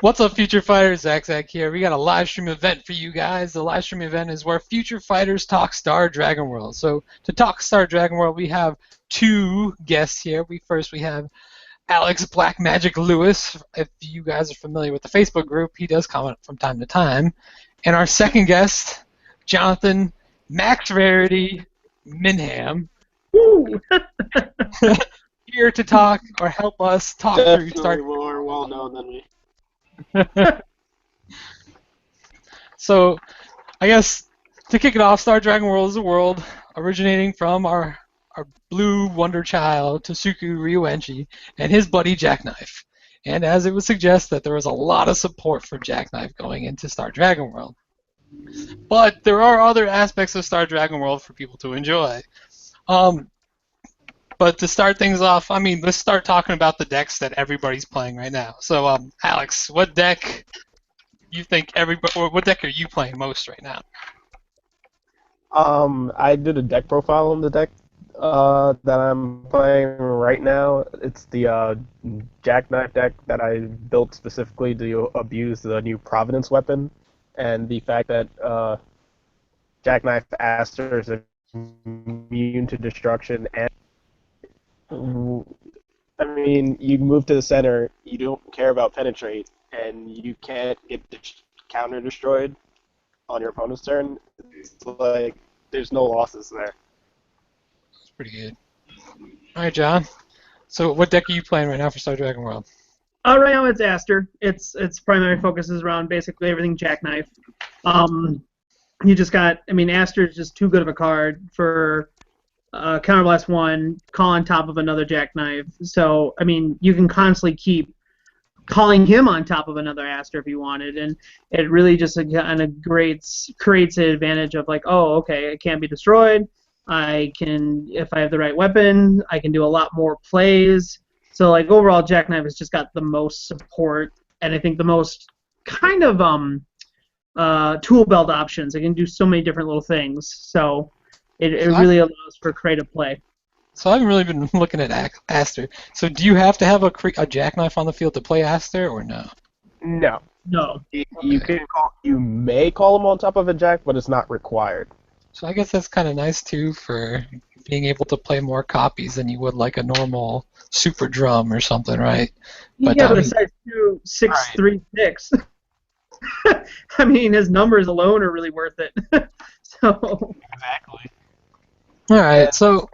What's up, Future Fighters? Zach here. We got a live stream event for you guys. The live stream event is where Future Fighters talk Star Dragon World. So to talk Star Dragon World, we have two guests here. We have Alex Black Magic Lewis. If you guys are familiar with the Facebook group, he does comment from time to time. And our second guest, Jonathan Max Rarity Minham, Woo! here to talk or help us talk through Star. Definitely more well known than me. So, I guess to kick it off, Star Dragon World is a world originating from our blue wonder child, Tasuku Ryuenchi, and his buddy Jackknife. And as it would suggest, that there was a lot of support for Jackknife going into Star Dragon World. But there are other aspects of Star Dragon World for people to enjoy. But to start things off, I mean, let's start talking about the decks that everybody's playing right now. So, Alex, what deck you think what deck are you playing most right now? I did a deck profile on the deck that I'm playing right now. It's the Jackknife deck that I built specifically to abuse the new Providence weapon, and the fact that Jackknife Aster is immune to destruction. And I mean, you move to the center, you don't care about penetrate, and you can't get counter destroyed on your opponent's turn. It's like there's no losses there. That's pretty good. All right, John. So, what deck are you playing right now for Star Dragon World? Right now it's Aster. Its primary focus is around basically everything Jackknife. You just got, I mean, Aster is just too good of a card for Counterblast 1, call on top of another Jackknife. So, I mean, you can constantly keep calling him on top of another Aster if you wanted, and it really just kind of creates an advantage of like, oh, okay, it can't be destroyed. I can, if I have the right weapon, I can do a lot more plays. So like overall, Jackknife has just got the most support, and I think the most kind of tool belt options. It can do so many different little things. So it really allows for creative play. So I haven't really been looking at Aster. So do you have to have a Jackknife on the field to play Aster, or no? No. No. You may call him on top of a jack, but it's not required. So I guess that's kind of nice too for being able to play more copies than you would like a normal super drum or something, right? But a size 2, 6'3", 6. I mean, his numbers alone are really worth it. So. Exactly. All right, so.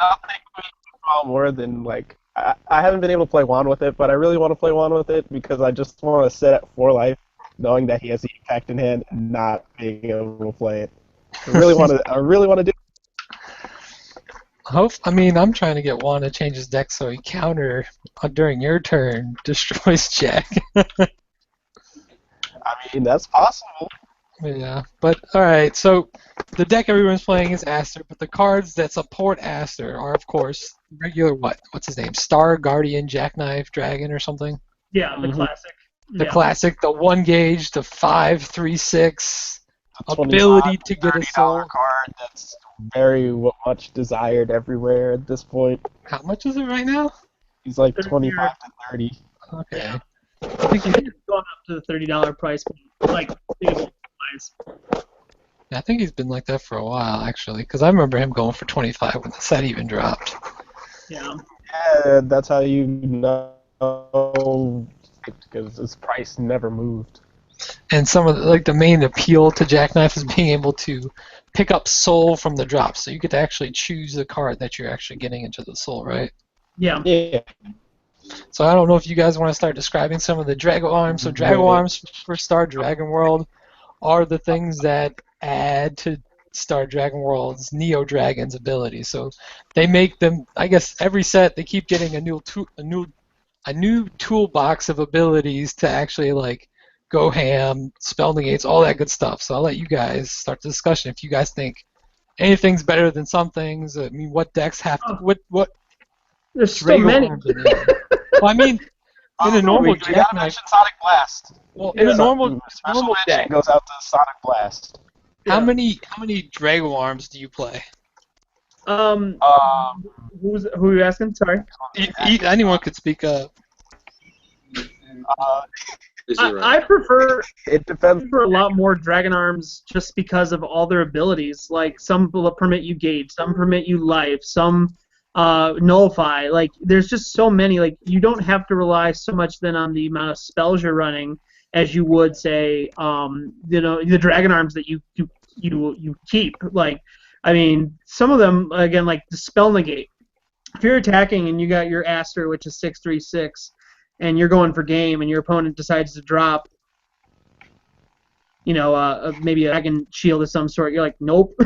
Nothing more than like I haven't been able to play Juan with it, but I really want to play Juan with it because I just want to sit at 4 life, knowing that he has the impact in hand, and not being able to play it. I really want to do. I mean, I'm trying to get Juan to change his deck so he counter during your turn destroys Jack. I mean, that's possible. Yeah, but alright, so the deck everyone's playing is Aster, but the cards that support Aster are, of course, regular what's his name? Star Guardian Jackknife Dragon or something? Yeah, the classic. The classic, the 1 gauge, the 5/3/6 ability to get a soul card that's very much desired everywhere at this point. How much is it right now? He's like 25 to 30. Okay. Yeah. I think he's gone up to the $30 price point, like stable price. I think he's been like that for a while, actually, because I remember him going for 25 when the set even dropped. Yeah. Yeah, that's how you know, because his price never moved. And some of the main appeal to Jackknife is being able to pick up soul from the drop, so you get to actually choose the card that you're actually getting into the soul, right? Yeah. Yeah. So I don't know if you guys want to start describing some of the Drago Arms. So Drago Arms for Star Dragon World are the things that add to Star Dragon World's Neo Dragon's ability. So they make them. I guess every set they keep getting a new toolbox of abilities to actually like go ham, spell negates, all that good stuff. So I'll let you guys start the discussion if you guys think anything's better than some things. I mean, what decks have to, what There's so many. Well, I mean, in a normal Jackknife, Sonic Blast. Well, in a normal deck goes out to Sonic Blast. How many Drago Arms do you play? Who are you asking? Sorry. Anyone could speak up. I prefer It depends. for a lot more Dragon Arms just because of all their abilities. Like some will permit you gauge, some permit you life, some nullify. Like there's just so many. Like you don't have to rely so much then on the amount of spells you're running as you would say, the Dragon Arms that you keep. Like I mean, some of them again like the spell negate. If you're attacking and you got your Aster, which is 6/3/6, and you're going for game, and your opponent decides to drop maybe a dragon shield of some sort. You're like, nope.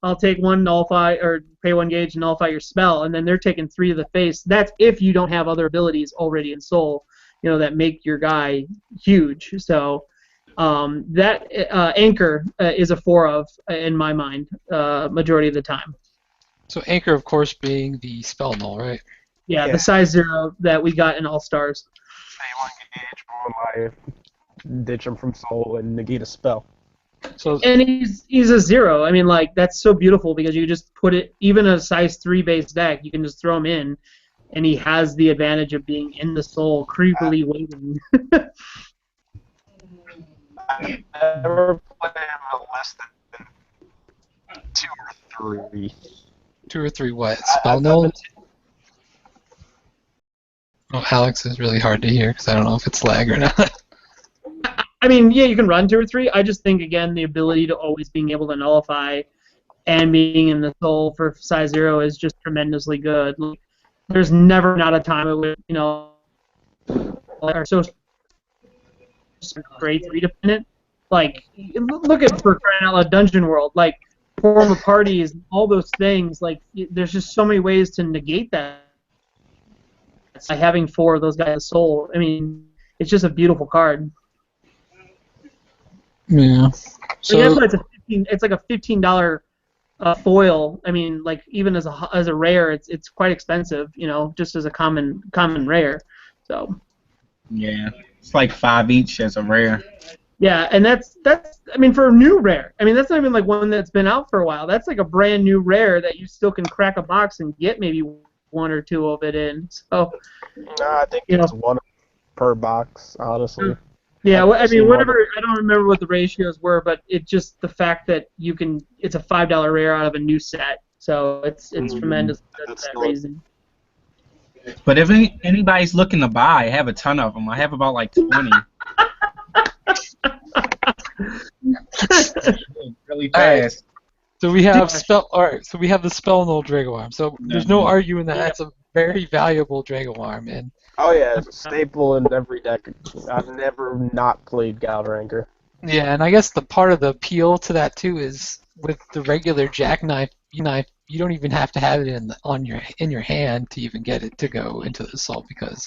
I'll take one nullify or pay one gauge and nullify your spell, and then they're taking 3 to the face. That's if you don't have other abilities already in Soul, that make your guy huge. So that Anchor is a 4 of in my mind, majority of the time. So Anchor, of course, being the spell null, right? Yeah, the size 0 that we got in All Stars. Pay one gauge, one life, ditch him from Soul, and negate a spell. So and he's a 0. I mean, like that's so beautiful because you just put it even a size 3 base deck, you can just throw him in, and he has the advantage of being in the Soul, creepily waiting. I never play him less than 2 or 3. 2 or 3 what? Spell null? Oh, Alex is really hard to hear because I don't know if it's lag or not. I mean, yeah, you can run 2 or 3. I just think again the ability to always being able to nullify and being in the Soul for size 0 is just tremendously good. Like, there's never not a time it would are so great 3 dependent. Like look at for crying out loud Dungeon World, like form of parties, all those things. Like there's just so many ways to negate that. By having 4 of those guys Soul, I mean, it's just a beautiful card. Yeah. So it's like a $15 foil. I mean, like even as a rare, it's quite expensive. Just as a common rare. So. Yeah, it's like 5 each as a rare. Yeah, and that's I mean for a new rare. I mean that's not even like one that's been out for a while. That's like a brand new rare that you still can crack a box and get maybe 1 or 2 of it in. So. I think it's 1 per box, honestly. Yeah, I mean, whatever. I don't remember what the ratios were, but it's just the fact that it's a $5 rare out of a new set, so it's tremendous for that reason. But if anybody's looking to buy, I have a ton of them. I have about like 20. Really fast. So we have So we have the spell null Drago Arm. So there's no arguing that that's a very valuable Drago Arm, and. Oh yeah, it's a staple in every deck. I've never not played Galranker. Yeah, and I guess the part of the appeal to that too is with the regular Jackknife, you don't even have to have it in your hand to even get it to go into the Soul because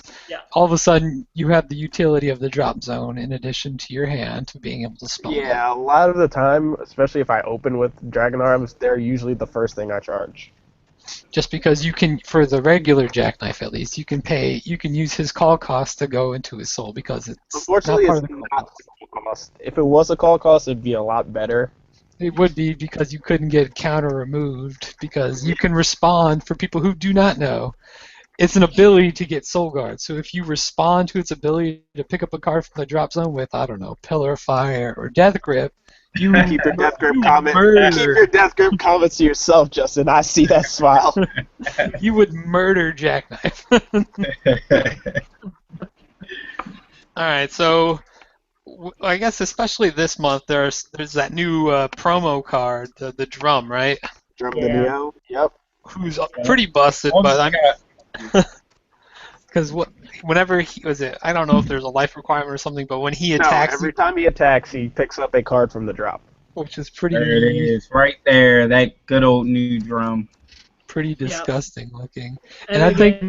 all of a sudden you have the utility of the drop zone in addition to your hand to being able to spell. Yeah, a lot of the time, especially if I open with Dragon Arms, they're usually the first thing I charge. Just because you can, for the regular Jackknife at least, you can use his call cost to go into his Soul because it's unfortunately not part of the not the call cost. If it was a call cost, it'd be a lot better. It would be because you couldn't get counter removed because you can respond. For people who do not know, it's an ability to get Soul Guard. So if you respond to its ability to pick up a card from the drop zone with, I don't know, Pillar of Fire or Death Grip, you keep your Death Grip comment. Keep your Death Grip comments to yourself, Justin. I see that smile. You would murder Jackknife. All right, so I guess especially this month there's that new promo card, the drum, right? Drum the Neo. Yep. Who's pretty busted, but I'm because whenever he was it, I don't know if there's a life requirement or something, but when he attacks, every time he attacks, he picks up a card from the drop, which is pretty. There it is, right there. That good old new drum. Pretty disgusting looking, and I think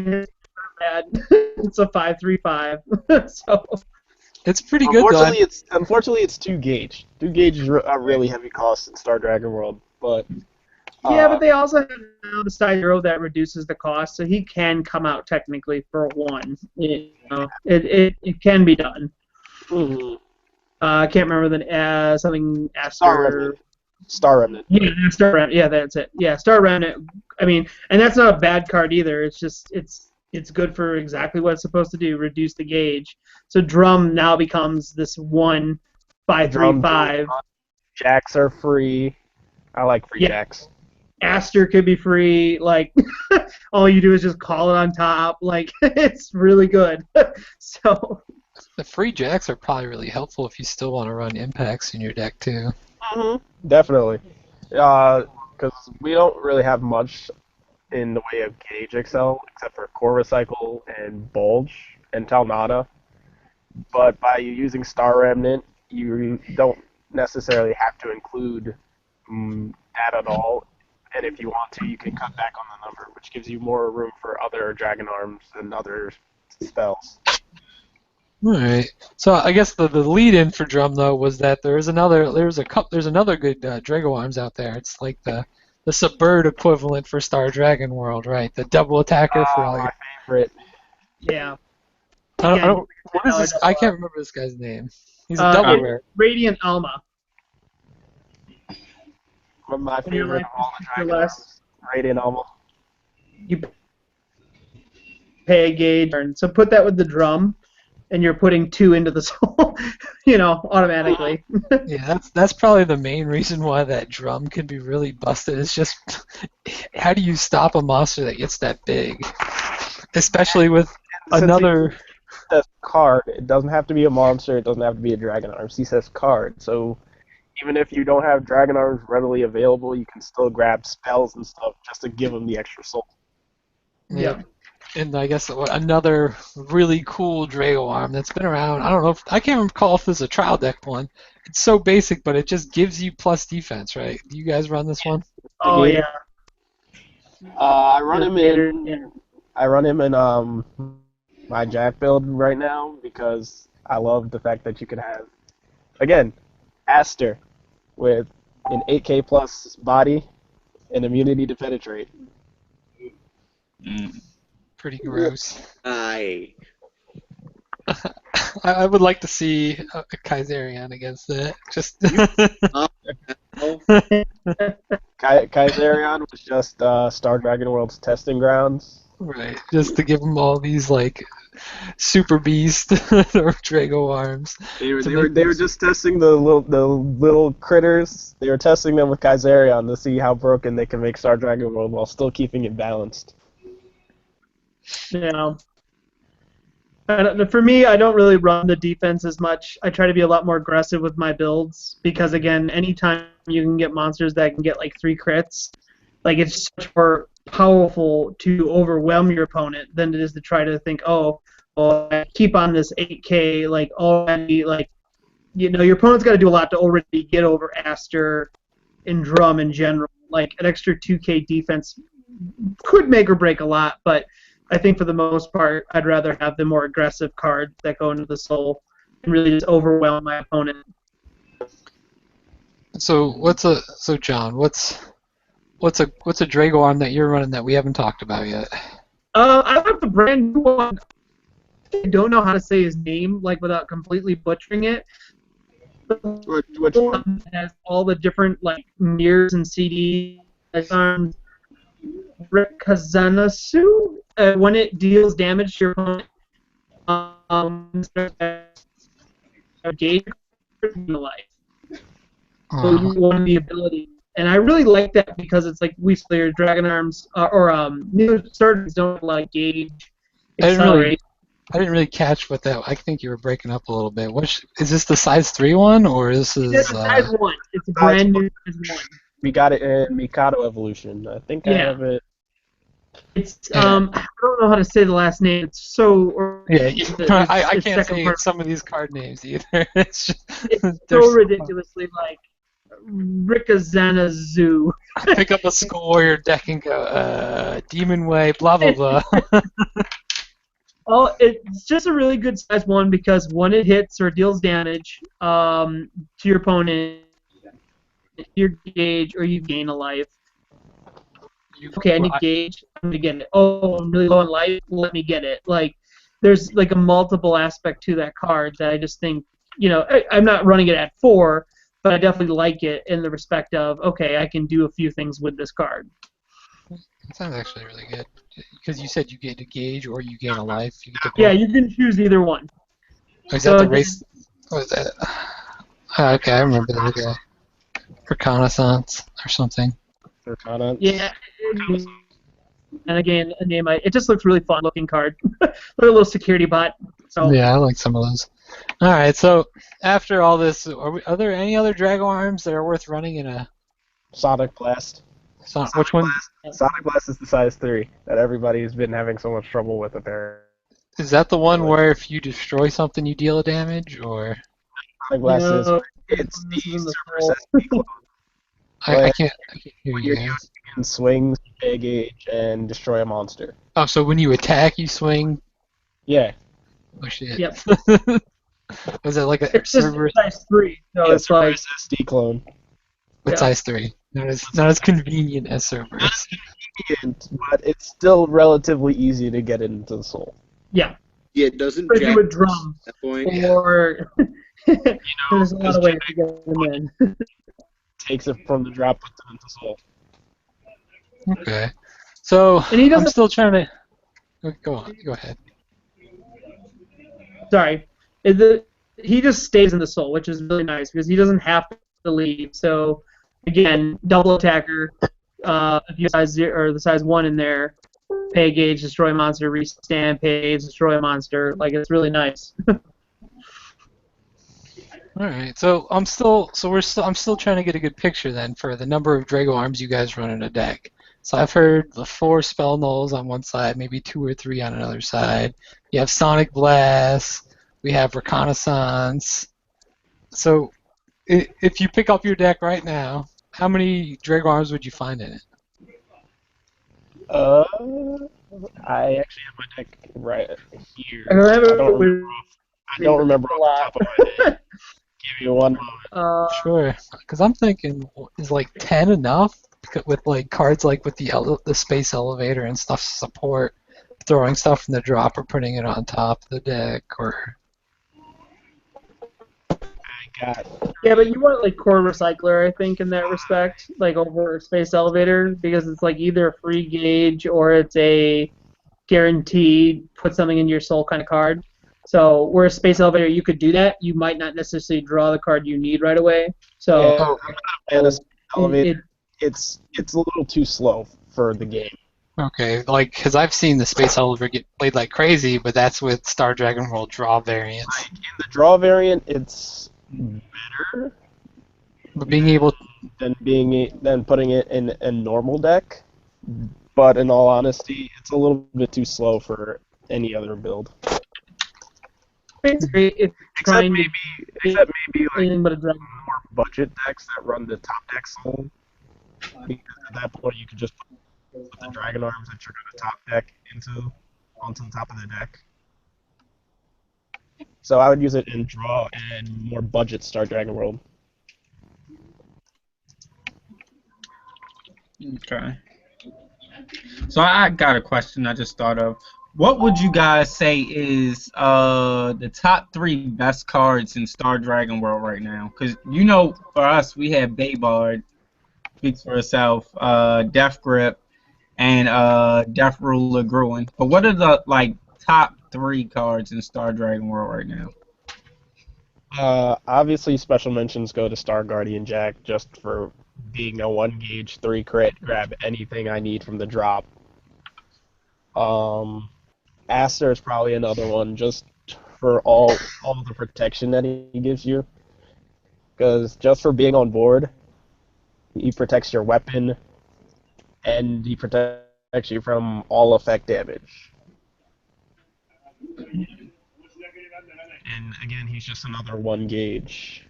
it's a 5/3/5, so. It's pretty good though. Unfortunately, it's 2 gauge. 2 gauge is a really heavy cost in Star Dragon World, but. Yeah, but they also have now the size 0 that reduces the cost, so he can come out technically for 1. It can be done. Mm-hmm. I can't remember the something Aster. Star Remnant. Yeah, Star Remnant. Yeah, that's it. Yeah, Star Remnant. I mean, and that's not a bad card either. It's just it's It's good for exactly what it's supposed to do, reduce the gauge. So drum now becomes this 1.535. Jacks are free. I like free Yeah, jacks. Aster could be free. Like all you do is just call it on top. Like it's really good. So The free jacks are probably really helpful if you still want to run impacts in your deck too. Definitely. Because we don't really have much in the way of gauge excel except for core recycle and bulge and Talnada. But by using Star Remnant, you don't necessarily have to include that at all. And if you want to, you can cut back on the number, which gives you more room for other Dragon Arms and other spells. All right. So I guess the lead-in for drum though was that there's another good Drago arms out there. It's like the Subbird equivalent for Star Dragon World, right? The double attacker for all My your. favorite. yeah. I don't. What is $10 this? double I can't arm. remember this guy's name. He's a double rare. Radiant Alma. My When your favorite life of all the is Dragon less, Arms. Radiant Alma. you pay a gauge. So put that with the drum, and you're putting 2 into the soul, automatically. Yeah, that's probably the main reason why that drum can be really busted. It's just how do you stop a monster that gets that big, especially with another. He says card. It doesn't have to be a monster. It doesn't have to be a Dragon Arms. He says card. So even if you don't have Dragon Arms readily available, you can still grab spells and stuff just to give them the extra soul. Yeah. And I guess another really cool Drago arm that's been around. I don't know I can't recall if there's a trial deck one. It's so basic, but it just gives you plus defense, right? Do you guys run this one? Oh yeah. I run him in. I run him in my Jack build right now because I love the fact that you can have again Aster with an 8K plus body and immunity to penetrate. Pretty gross. I I would like to see a Kaiserion against that. Just Kaiserion was just Star Dragon World's testing grounds. right, just to give them all these like super beast or Drago arms. They were just testing the little critters. They were testing them with Kaiserion to see how broken they can make Star Dragon World while still keeping it balanced. Yeah. For me, I don't really run the defense as much. I try to be a lot more aggressive with my builds because, again, anytime you can get monsters that can get like 3 crits, like it's much more powerful to overwhelm your opponent than it is to try to think, oh, well, I keep on this 8K, like already, like your opponent's got to do a lot to already get over Aster and Drum in general. Like an extra 2K defense could make or break a lot, but I think for the most part, I'd rather have the more aggressive cards that go into the soul and really just overwhelm my opponent. So John, what's a Drago arm that you're running that we haven't talked about yet? I have the brand new one. I don't know how to say his name, like without completely butchering it. Which one? It has all the different like mirrors and CDs. Rikazanasu. When it deals damage to your opponent, gauge your life. So you want the ability, and I really like that because it's like we say your Dragon Arms new starters don't like gauge. I didn't really catch what that. I think you were breaking up a little bit. Is this the size 3 one or this is? It's size 1. It's a brand new size 1. We got it in Mikado Evolution. I think I have it. It's I don't know how to say the last name. It's so I can't say some of these card names either. It's so ridiculously like Rikazanazu. Pick up a Skull Warrior deck and go Demon Way, blah blah blah. Oh, it's just a really good size 1 because when it hits or deals damage to your opponent, your gauge or you gain a life. Okay, I need gauge. I'm gonna get it. Oh, I'm really low on life. Let me get it. Like, there's like a multiple aspect to that card that I just think, I'm not running it at 4, but I definitely like it in the respect of, okay, I can do a few things with this card. That sounds actually really good. because you said you get a gauge or you gain a life. You get to Yeah, pick. you can choose either one. Oh, is that So the again, race? What is that? Okay, I remember that guy. Reconnaissance or something. For comments. yeah, and again, a name it just looks really fun looking card. Like a little security bot. So Yeah, I like some of those. All right, so after all this, are there any other Drago arms that are worth running in a? Sonic Blast. Which one Sonic Blast is the size 3 that everybody's been having so much trouble with apparently. is that? The one where if you destroy something, you deal a damage, or Sonic Blast is no, it's this is in the the Cerberus soul. SP clone. I can't hear When you you're guys. using swings, big gauge, and destroy a monster. Oh, so when you attack, you swing. Yeah. Oh shit. Yep. Was it like a It's just Cerberus? size 3, so Yeah, it's like Cerberus SD clone. With yeah. size 3. Not as convenient as Cerberus. But it's still relatively easy to get into the soul. Yeah. Yeah, doesn't Put it Jack to a drum at that point? or there's a lot of ways to get them in. Takes it from the drop, puts it into soul. Okay. So And he I'm doesn't still trying to. Go on. Go ahead. sorry. He just stays in the soul, which is really nice because he doesn't have to leave. So again, double attacker, if you have size 0 or the size 1 in there, pay a gauge, destroy a monster, restand, pay a gauge, destroy a monster. Like it's really nice. All right. So I'm still trying to get a good picture then for the number of Drago arms you guys run in a deck. So I've heard the 4 spell nulls on one side, maybe 2 or 3 on another side. You have Sonic Blast. We have Reconnaissance. So if you pick up your deck right now, how many Drago arms would you find in it? I actually have my deck right here. I have it I don't remember a off lot. the top of my head. Give me one moment. Sure. Because I'm thinking, is like 10 enough? With like cards like with the space elevator and stuff to support throwing stuff from the drop or putting it on top of the deck, or I got Yeah, but you want like core recycler, I think, in that respect, like over space elevator, because it's like either a free gauge or it's a guaranteed put something in your soul kind of card. So where space elevator, you could do that. You might not necessarily draw the card you need right away. So yeah, I'm not a fan of elevator. it, It's a little too slow for the game. okay, like because I've seen the space elevator get played like crazy, but that's with Star Dragon World draw variants. Like in the draw variant, it's better But being able, than putting it in a normal deck. But in all honesty, it's a little bit too slow for any other build. basically, it's trying to Except maybe like anything but a dragon. more budget decks that run the top deck soul. Because at that point, you could just put the dragon arms that you're going to top deck onto the top of the deck. So I would use it in draw and more budget Star Dragon World. Okay. So I got a question I just thought of. What would you guys say is the top 3 best cards in Star Dragon World right now? Because you know, for us, we have Baybard, speaks for itself, Death Grip, and Death Ruler Gruin. But what are the top 3 cards in Star Dragon World right now? Obviously, special mentions go to Star Guardian Jack just for being a 1 gauge 3 crit, grab anything I need from the drop. Aster is probably another one just for all the protection that he gives you. Because just for being on board, he protects your weapon, and he protects you from all effect damage. And again, he's just another 1 gauge.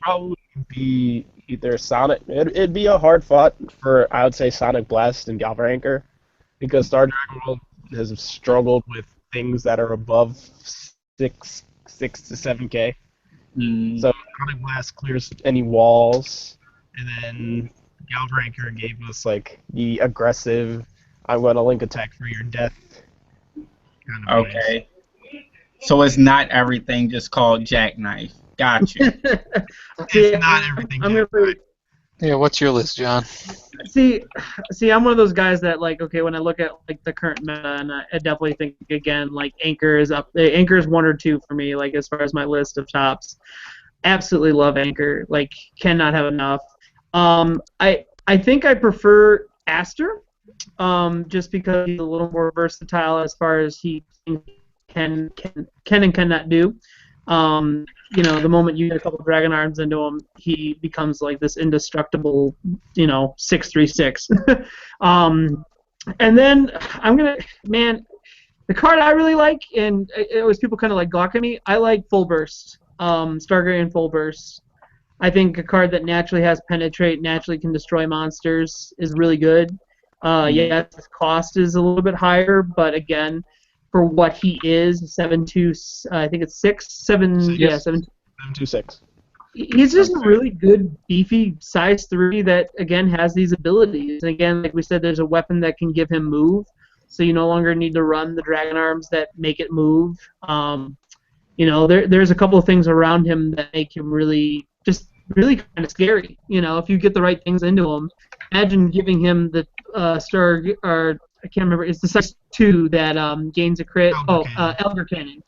Probably be either Sonic. It'd be a hard fought for, I would say, Sonic Blast and Galvananker, because Star Dragon World has struggled with things that are above 6 to 7K. So Sonic Blast clears any walls, and then Galvananker gave us like the aggressive, I'm going to link attack for your death kind of plays. Okay. So it's not everything just called Jackknife. Gotcha. It's not everything. I'm gonna yeah. What's your list, John? see, I'm one of those guys that like, okay, when I look at like the current meta, and I definitely think again, like Anchor is up. Anchor is 1 or 2 for me, like as far as my list of tops. Absolutely love Anchor. Like, cannot have enough. I think I prefer Aster, just because he's a little more versatile as far as he can and cannot do. The moment you get a couple dragon arms into him, he becomes like this indestructible, 636. And then man, the card I really like, and it was people kind of like gawk at me. I like Full Burst, Stargate Full Burst. I think a card that naturally has penetrate, naturally can destroy monsters is really good. Yes, his cost is a little bit higher, but again, for what he is, 7-2, I think it's 6-7, yeah, Yes. 7. 726. He's just a really good, beefy size 3 that again has these abilities. And again, like we said, there's a weapon that can give him move, so you no longer need to run the dragon arms that make it move. There's a couple of things around him that make him really kind of scary. If you get the right things into him, imagine giving him the star, or I can't remember. It's the size 2 that gains a crit. Elder Cannon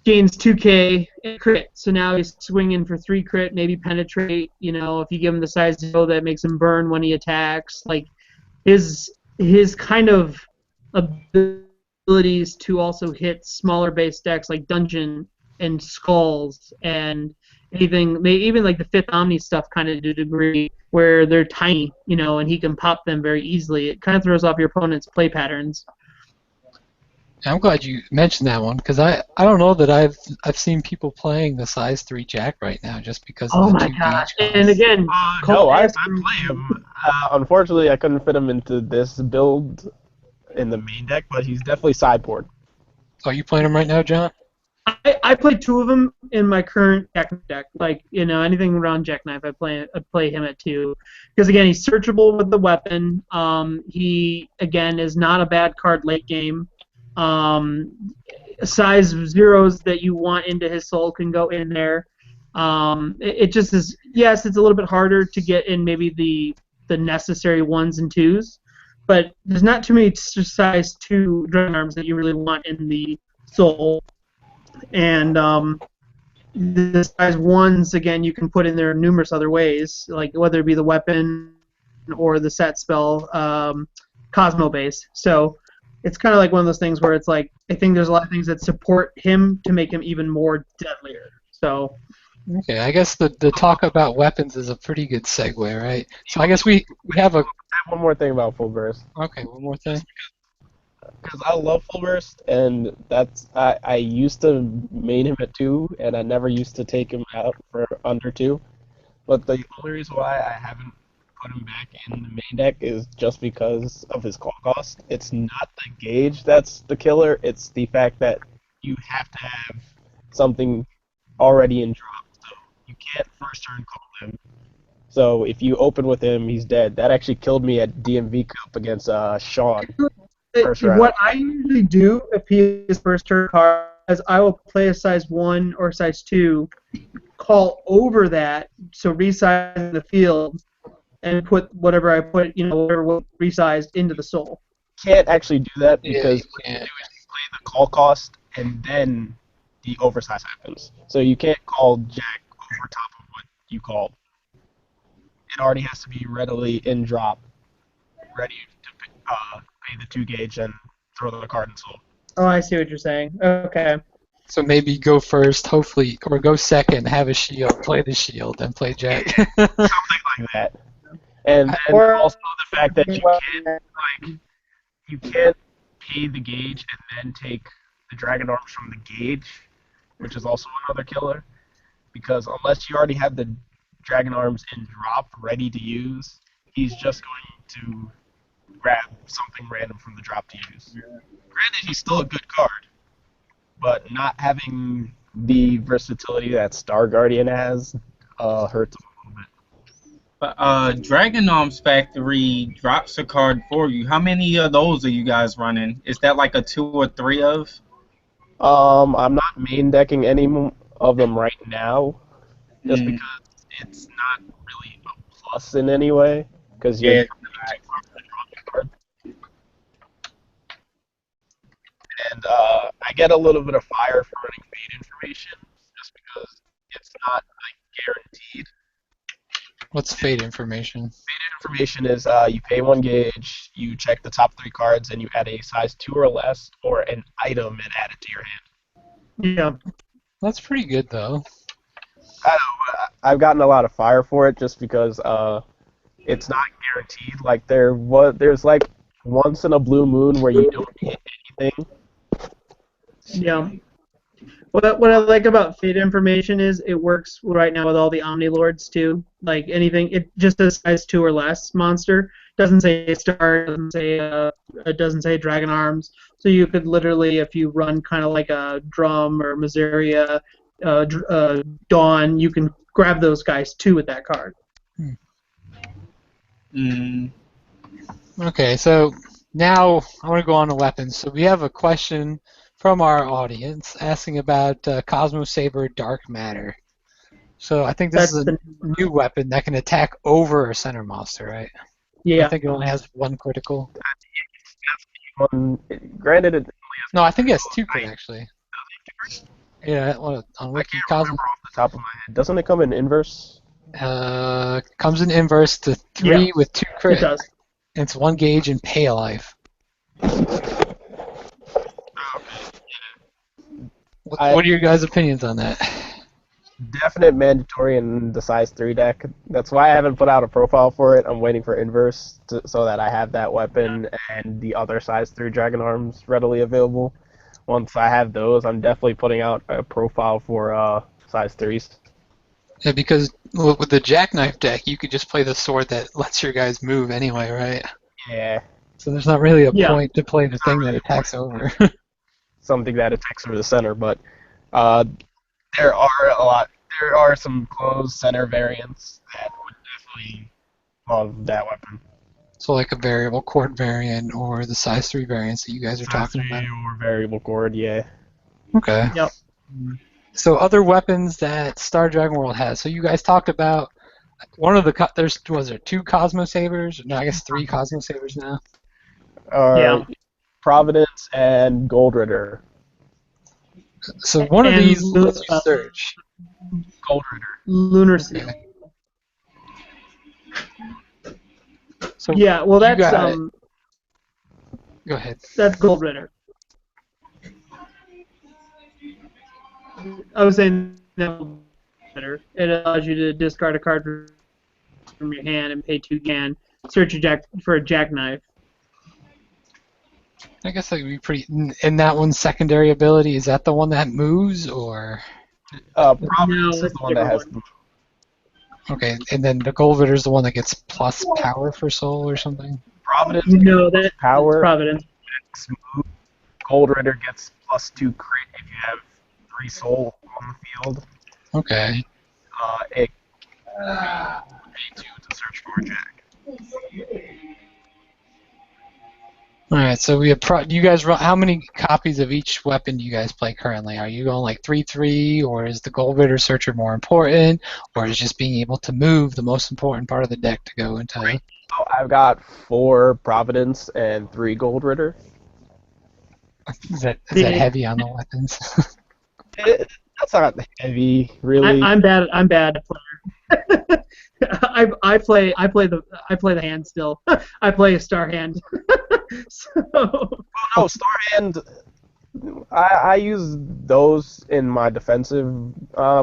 gains 2k and crit. So now he's swinging for 3 crit, maybe penetrate. If you give him the size 0, that makes him burn when he attacks. Like his kind of abilities to also hit smaller base decks like Dungeon and Skulls and anything, maybe even like the 5th Omni stuff kind of to a degree where they're tiny, and he can pop them very easily. It kind of throws off your opponent's play patterns. I'm glad you mentioned that one because I don't know that I've seen people playing the size 3 Jack right now just because of Oh the my 2 gosh! gauge And cost. again, No, I play him. Unfortunately, I couldn't fit him into this build in the main deck, but he's definitely sideboard. Are you playing him right now, John? I play 2 of them in my current deck. Like anything around Jackknife, I play him at 2 because again he's searchable with the weapon. He again is not a bad card late game. Size 0s that you want into his soul can go in there. It just is. Yes, it's a little bit harder to get in maybe the necessary 1s and 2s, but there's not too many size 2 dragon arms that you really want in the soul. And the size 1s, again, you can put in there numerous other ways, like whether it be the weapon or the set spell, Cosmo base. So it's kind of like one of those things where it's like, I think there's a lot of things that support him to make him even more deadlier. So. Okay, I guess the talk about weapons is a pretty good segue, right? So I guess we have a... I have one more thing about Full Burst. Okay, one more thing. Because I love Full Burst, and I used to main him at 2, and I never used to take him out for under 2. But the only reason why I haven't put him back in the main deck is just because of his call cost. It's not the gauge that's the killer, it's the fact that you have to have something already in drop. So you can't first turn call him. So if you open with him, he's dead. That actually killed me at DMV Cup against Sean. What I usually do if he is first turn card is I will play a size 1 or size 2, call over that, so resize the field, and put whatever I put, whatever resized into the soul. Can't actually do that Yeah, because you what you can't. do is you play the call cost and then the oversize happens. So you can't call Jack over top of what you called. It already has to be readily in drop, ready to pay the 2 gauge and throw the card in soul. Oh, I see what you're saying. Okay. So maybe go first, hopefully, or go second, have a shield, play the shield, then play Jack. Something like that. And then Or- also the fact that you can't pay the gauge and then take the dragon arms from the gauge, which is also another killer. Because unless you already have the dragon arms in drop ready to use, he's just going to grab something random from the drop to use. Granted, he's still a good card, but not having the versatility that Star Guardian has hurts him a little bit. But Dragon Arms Factory drops a card for you. How many of those are you guys running? Is that like a 2 or 3 of? I'm not main decking any of them right now, just because it's not really a plus in any way. because you're Yeah. and I get a little bit of fire for running fade information just because it's not like guaranteed. What's fate information? Information is you pay 1 gauge, you check the top 3 cards, and you add a size 2 or less or an item and add it to your hand. Yeah. That's pretty good though. I don't know, I've gotten a lot of fire for it just because it's not guaranteed. Like there's like once in a blue moon where you don't hit anything. Yeah. What I like about Fate information is it works right now with all the Omni Lords too. Like anything, it just does size 2 or less monster. Doesn't say star, it doesn't say dragon arms. So you could literally, if you run kind of like a drum or Miseria, Dawn, you can grab those guys too with that card. Mm. Okay, so now I want to go on to weapons. So we have a question from our audience asking about Cosmo Saber Dark Matter. So I think this is a new weapon that can attack over a center monster, right? Yeah. I think it only has 1 critical. Granted, it No, I think it has 2 crit actually. Yeah, on Wiki Cosmo. off the top of my head. Doesn't it come in inverse? Comes in inverse to 3 Yeah, with 2 crit. It does. And it's 1 gauge and pay a life. What are your guys' opinions on that? Definite mandatory in the size 3 deck. That's why I haven't put out a profile for it. I'm waiting for inverse so that I have that weapon and the other size 3 dragon arms readily available. Once I have those, I'm definitely putting out a profile for size 3s. Yeah, because with the Jackknife deck, you could just play the sword that lets your guys move anyway, right? Yeah. So there's not really a Yeah. point to play the thing that attacks over. Something that attacks over the center, but there are some closed center variants that would definitely love that weapon. So like a variable chord variant or the size 3 variants that you guys are talking about. Or variable chord, yeah. Okay. Yep. So other weapons that Star Dragon World has. So you guys talked about one of the was there 2 Cosmo Sabers? No, I guess 3 Cosmo Sabers now. Yeah. Providence and Gold Ritter. So one of And these lets you search. Gold Ritter. Lunar Seal. Okay. So Yeah, well you that's got Go ahead. that's Gold Ritter. I was saying no better. It allows you to discard a card from your hand and pay 2 gan. Search for a Jackknife. I guess that would be pretty. And that one's secondary ability, is that the one that moves, or? Providence No, is the one that has the Okay, and then the Gold Ritter's the one that gets plus power for soul or something? Providence. No, that's power. Providence. Gold Ritter gets plus 2 crit if you have 3 soul on the field. Okay. It pay 2 to search for a Jack. Alright, so we have you guys run, how many copies of each weapon do you guys play currently? Are you going like 3-3, or is the Gold Ritter Searcher more important, or is just being able to move the most important part of the deck to go into? So I've got 4 Providence and 3 Gold Ritter. Is that heavy on the weapons? That's not heavy, really. I'm bad. I'm bad player. I play the hand still. I play a star hand. No, Star Hand. I use those in my defensive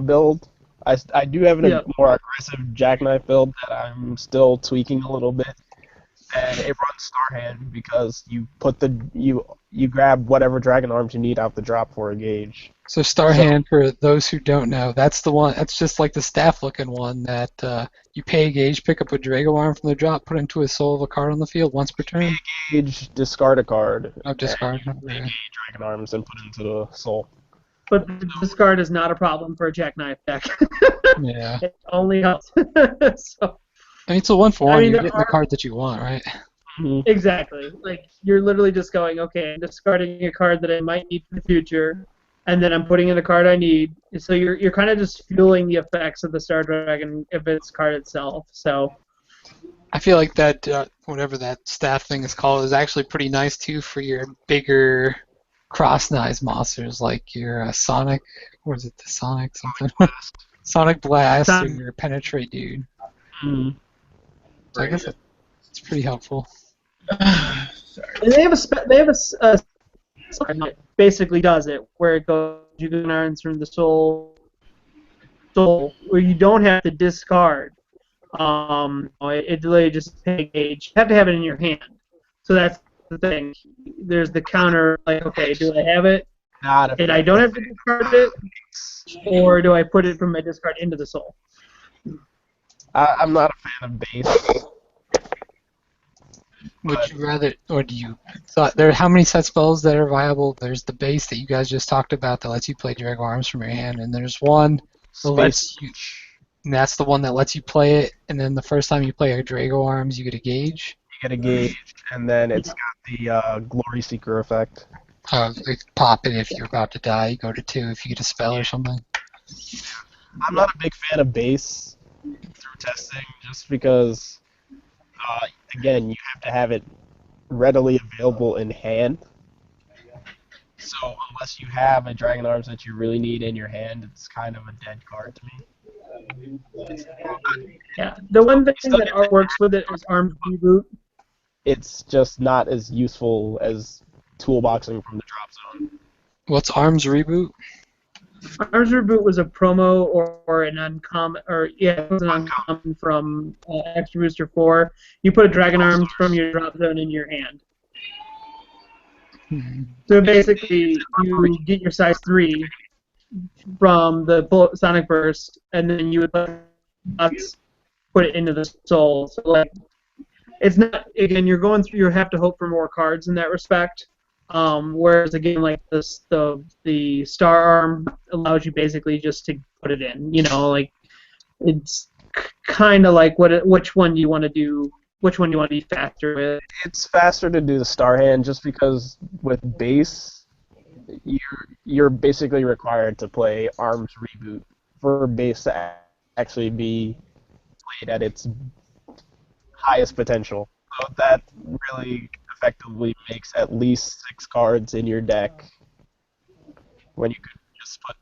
build. I do have a more aggressive Jackknife build that I'm still tweaking a little bit, and it runs Star Hand because you put you grab whatever dragon arms you need out the drop for a gauge. So Star Hand, for those who don't know, that's the one. That's just like the staff-looking one that you pay a gauge, pick up a Drago arm from the drop, put into a soul of a card on the field once per turn. Pay a gauge, discard a card. Oh, discard. Pay a gauge dragon arms and put into the soul. But discard is not a problem for a Jackknife deck. Yeah. It only helps. So, I mean, it's a 1-for-1. You're there getting the card that you want, right? Exactly. Like, you're literally just going, okay, I'm discarding a card that I might need for the future, and then I'm putting in the card I need. So you're kind of just fueling the effects of the Star Dragon if it's card itself. So I feel like that whatever that staff thing is called is actually pretty nice too for your bigger cross-knives monsters like your Sonic. What is it? The Sonic something? Sonic Blast or your Penetrate dude. Mm. So I guess it's pretty helpful. Sorry. And they have a that basically does it, where it goes you can answer the soul, where you don't have to discard. It literally just pay gauge. You have to have it in your hand. So that's the thing. There's the counter, like, okay, do I have it? Not And I don't have to discard it, or do I put it from my discard into the soul? I'm not a fan of base. Would you rather, or do you? So there are how many set spells that are viable? There's the base that you guys just talked about that lets you play Drago Arms from your hand, and there's one that lets you. And that's the one that lets you play it, and then the first time you play a Drago Arms, you get a gauge. You get a gauge, and then it's got the Glory Seeker effect. They pop it if you're about to die. You go to 2 if you get a spell or something. I'm not a big fan of base through testing, just because, again, you have to have it readily available in hand. So unless you have a Dragon Arms that you really need in your hand, it's kind of a dead card to me. Yeah. The one thing that works with it is Arms Reboot. It's just not as useful as toolboxing from the drop zone. What's Arms Reboot? Arms Reboot was a promo or an uncommon, it was an uncommon from Extra Booster 4. You put a Dragon Arms from your drop zone in your hand. So basically, you get your size 3 from the Sonic Burst, and then you would put it into the soul. So, like, it's not, again, you're going through, you have to hope for more cards in that respect. Whereas, again, like the Star Arm allows you basically just to put it in. You know, like, it's kind of like which one do you want to do? Which one do you want to be faster with? It's faster to do the Star Hand just because with base, you're basically required to play Arms Reboot for base to actually be played at its highest potential. So that really effectively makes at least 6 cards in your deck when you could just put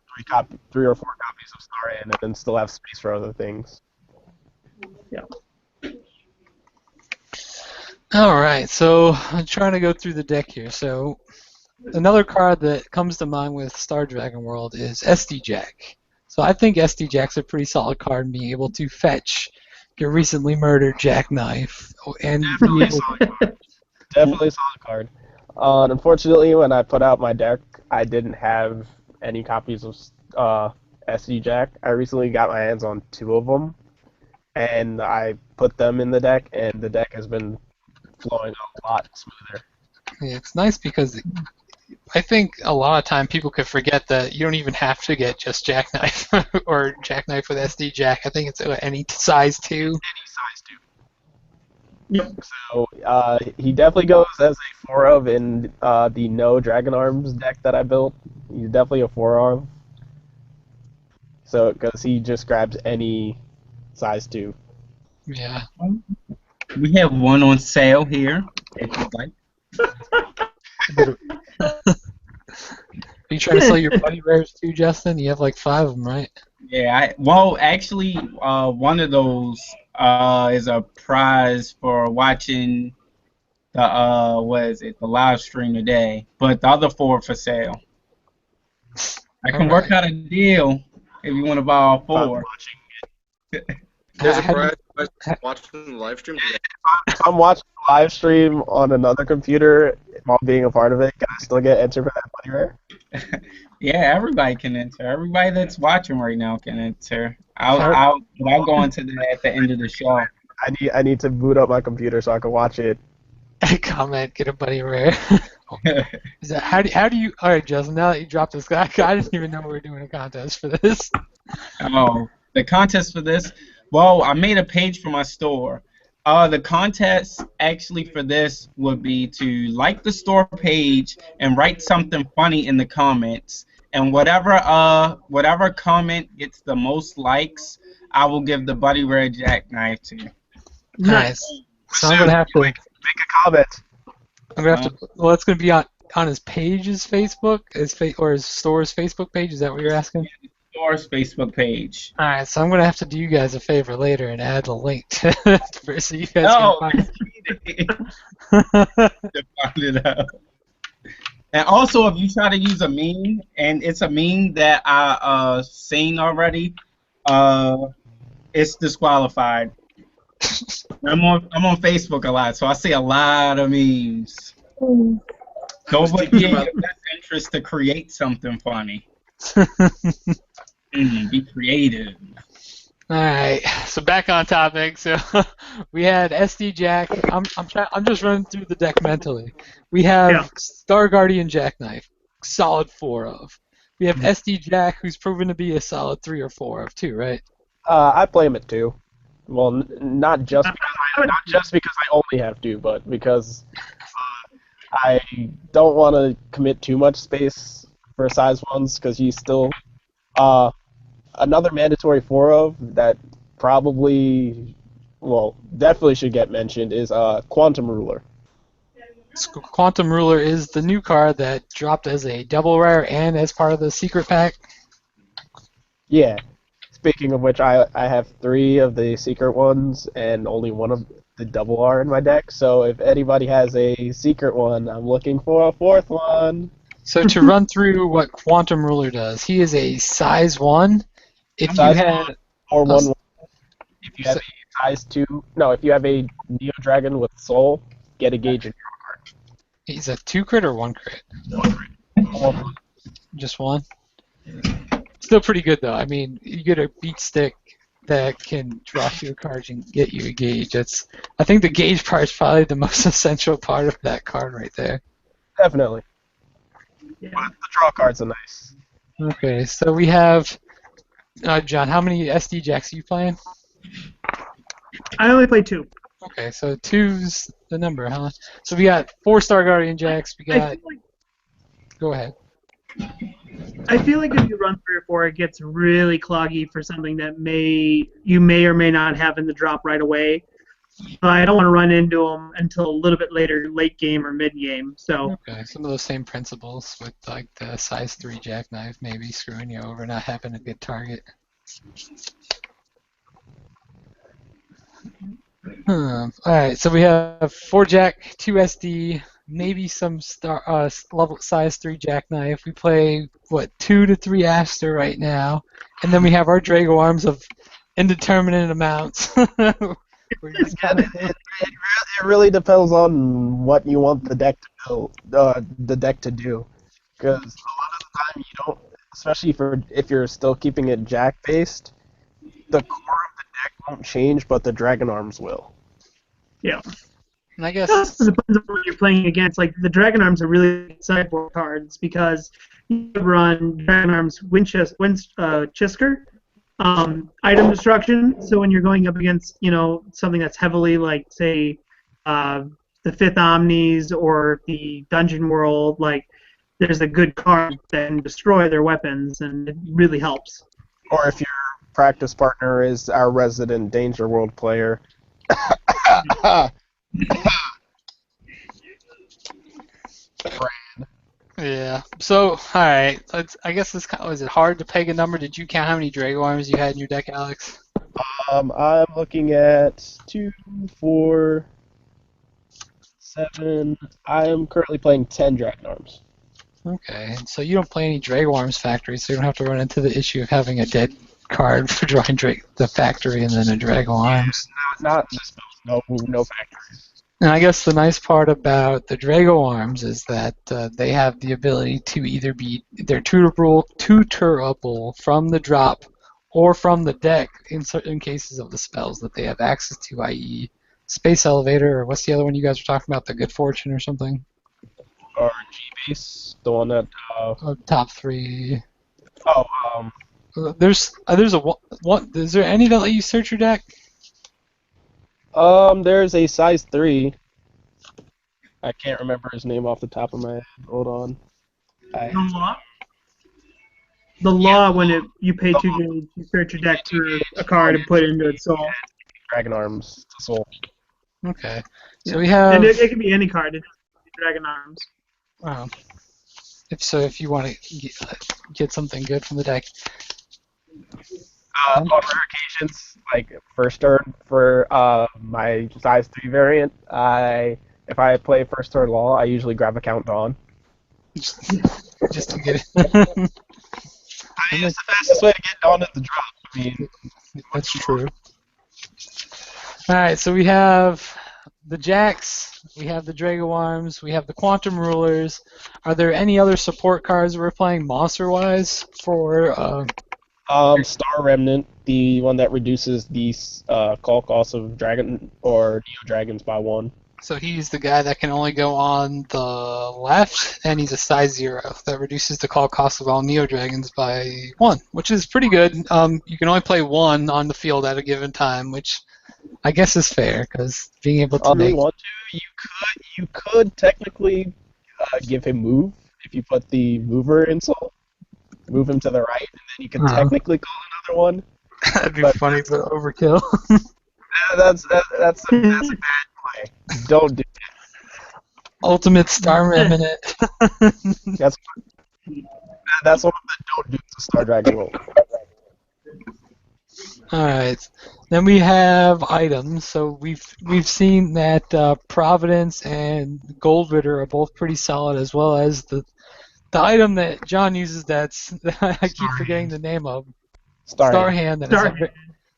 3 or 4 copies of Star Hand and then still have space for other things. Yeah. Alright, so I'm trying to go through the deck here. So another card that comes to mind with Star Dragon World is SD Jack. So I think SD Jack's a pretty solid card in being able to fetch your recently murdered Jackknife and Definitely a solid card. Definitely a solid card. Unfortunately, when I put out my deck, I didn't have any copies of SD Jack. I recently got my hands on 2 of them, and I put them in the deck, and the deck has been flowing a lot smoother. Yeah, it's nice because I think a lot of time people could forget that you don't even have to get just Jackknife or Jackknife with SD Jack. I think it's any size 2. Any size 2. Yep. So he definitely goes as a 4 of in the No Dragon Arms deck that I built. He's definitely a 4 of. So because he just grabs any size 2. Yeah. We have one on sale here, if you'd like. Are you trying to sell your Buddy Rares too, Justin? You have like 5 of them, right? Yeah, actually, one of those is a prize for watching the live stream today, but the other 4 are for sale. I can work out a deal if you want to buy all 4. There's a prize watching the live stream today. If I'm watching the live stream on another computer while being a part of it, can I still get entered for that Buddy Rare? Yeah, everybody can enter. Everybody that's watching right now can enter. I'll go into that at the end of the show. I need to boot up my computer so I can watch it. Comment, get a Buddy Rare. Is that, how do you? All right, Justin. Now that you dropped this, I didn't even know we were doing a contest for this. Oh, the contest for this. Well, I made a page for my store. The contest actually for this would be to like the store page and write something funny in the comments. And whatever comment gets the most likes, I will give the Buddy Rare Jackknife to. Nice. So I'm gonna have to. Make a comment. I'm gonna have to. Well, it's gonna be on his page's Facebook, or his store's Facebook page. Is that what you're asking? Store's Facebook page. All right, so I'm gonna have to do you guys a favor later and add the link to so you guys Oh, can to find find it out. And also, if you try to use a meme, and it's a meme that I seen already, it's disqualified. I'm on Facebook a lot, so I see a lot of memes. Nobody in your best interest to create something funny. Be creative. All right, so back on topic. So we had SD Jack. I'm just running through the deck mentally. We have Star Guardian Jackknife, solid 4 of. We have SD Jack, who's proven to be a solid 3 or 4 of too, right? I play him at 2. Well, not just because I only have 2, but because I don't want to commit too much space for size 1s, because he's still another mandatory 4 of that probably, well, definitely should get mentioned is Quantum Ruler. Quantum Ruler is the new card that dropped as a double rare and as part of the secret pack. Yeah. Speaking of which, I have 3 of the secret ones and only 1 of the double R in my deck. So if anybody has a secret one, I'm looking for a 4th one. So to run through what Quantum Ruler does, he is a size 1. If you had or 1, if you have a size 2, no, if you have a Neo Dragon with Soul, get a gauge in your card. He's a 2 crit or 1 crit? 1 crit. Just 1? Still pretty good though. I mean, you get a beat stick that can draw 2 cards and get you a gauge. I think the gauge part is probably the most essential part of that card right there. Definitely. Yeah. But the draw cards are nice. Okay, so we have John. How many SD Jacks are you playing? I only play 2. Okay, so 2's the number, huh? So we got 4 Star Guardian Jacks. We got. Go ahead. I feel like if you run 3 or 4, it gets really cloggy for something that you may or may not have in the drop right away. But I don't want to run into them until a little bit later, late game or mid game. So okay, some of those same principles with like the size 3 Jackknife maybe screwing you over, not having a good target. All right, so we have 4 Jack, 2 SD, maybe some level size 3 Jackknife. We play 2 to 3 Aster right now, and then we have our Drago arms of indeterminate amounts. It really depends on what you want the deck to build, the deck to do, because a lot of the time you don't, especially if you're still keeping it Jack based, the core of the deck won't change, but the Dragon arms will. Yeah. And I guess it depends on what you're playing against. Like the Dragon Arms are really sideboard cards because you run Dragon Arms Chisker, item destruction. So when you're going up against something that's heavily like say the 5th Omnis or the Dungeon World, like there's a good card that can destroy their weapons, and it really helps. Or if your practice partner is our resident Danger World player. Yeah. So, all right. I guess was it hard to peg a number? Did you count how many Drago arms you had in your deck, Alex? I'm looking at 2, 4, 7. I am currently playing 10 Dragon arms. Okay. So you don't play any Drago arms factory, so you don't have to run into the issue of having a dead card for drawing the factory and then a Drago arms. Not no factories. And I guess the nice part about the Drago arms is that they have the ability to either be tutorable from the drop or from the deck in certain cases of the spells that they have access to, i.e. Space Elevator, or what's the other one you guys were talking about, the Good Fortune or something? Or G-Base, the one that... top 3. Oh, There's one. Is there any that let you search your deck? There's a size 3. I can't remember his name off the top of my head. Hold on. The law when you pay 2 games, you search your deck for a card and put it into its soul. Dragon Arms to Soul. Okay. So Yeah. we have. And it can be any card. It can be Dragon Arms. Wow. If you want to get something good from the deck. On rare occasions, like first turn for my size 3 variant, if I play first turn Law, I usually grab a Count Dawn. Just to get it. I mean, it's the fastest way to get Dawn at the drop. I mean, That's true. Alright, so we have the Jacks, we have the Drago Arms, we have the Quantum Rulers. Are there any other support cards we're playing monster-wise for? Star Remnant, the one that reduces the call cost of Dragon or Neo Dragons by 1. So he's the guy that can only go on the left, and he's a size 0 that reduces the call cost of all Neo Dragons by 1, which is pretty good. You can only play 1 on the field at a given time, which I guess is fair, because being able to Really make... want to? You could technically give him move if you put the mover in Soul. Move him to the right, and then you can technically call another one. That'd be funny, but overkill. That's a bad play. Don't do it. Ultimate Star Remnant. That's one of the don't do to Star Dragon World. Alright. Then we have items. So we've seen that Providence and Gold Ritter are both pretty solid, as well as the item that John uses that I keep forgetting the name of. Star Hand. That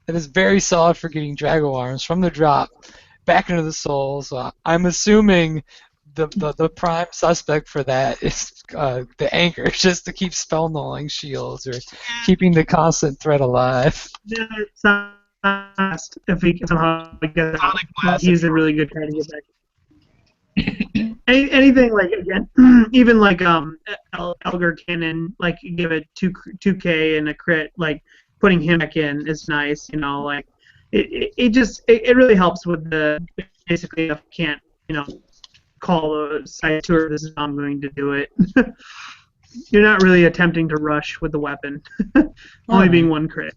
is very solid for getting Drago Arms from the drop back into the Soul. So I'm assuming the prime suspect for that is the Anchor, just to keep spell nulling shields or keeping the constant threat alive. Yeah, if he can somehow get out, he's a really good card to get back. Anything like, again, even like Elgar Cannon, like give it 2K and a crit, like putting him back in is nice. You know, like it really helps with the basically if you can't call a side tour, this is how I'm going to do it. You're not really attempting to rush with the weapon, only being 1 crit.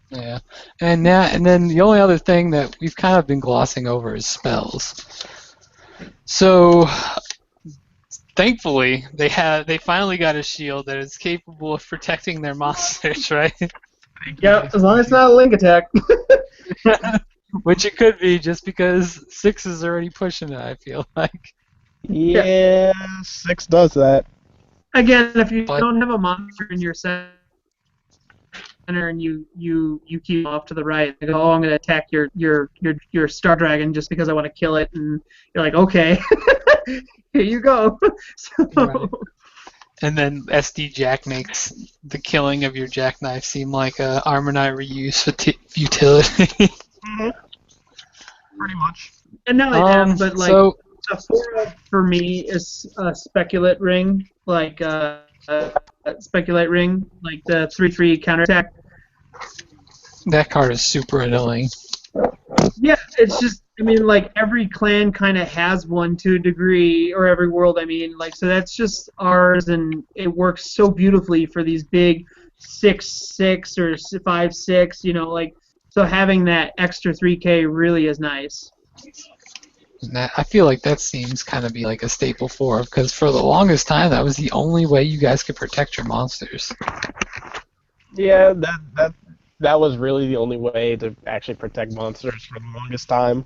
Yeah, and then the only other thing that we've kind of been glossing over is spells. So, thankfully, they finally got a shield that is capable of protecting their monsters, right? Yeah, as long as it's not a link attack. Which it could be, just because 6 is already pushing it, I feel like. Yeah, 6 does that. Again, if you don't have a monster in your center and you keep off to the right, like, oh, I'm going to attack your Star Dragon just because I want to kill it, and you're like, okay, here you go. Right. And then SD Jack makes the killing of your Jackknife seem like a Armonite reuse utility. Mm-hmm. Pretty much. And not only that, but like so, a 4 for me is a Speculate Ring, like Speculate Ring, like the 3/3 counterattack. that card is super annoying. Yeah, it's just, I mean, like every clan kind of has one to a degree, or every world, I mean, like, so that's just ours, and it works so beautifully for these big 6/6 or 5/6, like, so having that extra 3K really is nice. I feel like that seems kind of be like a staple for, because for the longest time that was the only way you guys could protect your monsters. Yeah, that was really the only way to actually protect monsters for the longest time.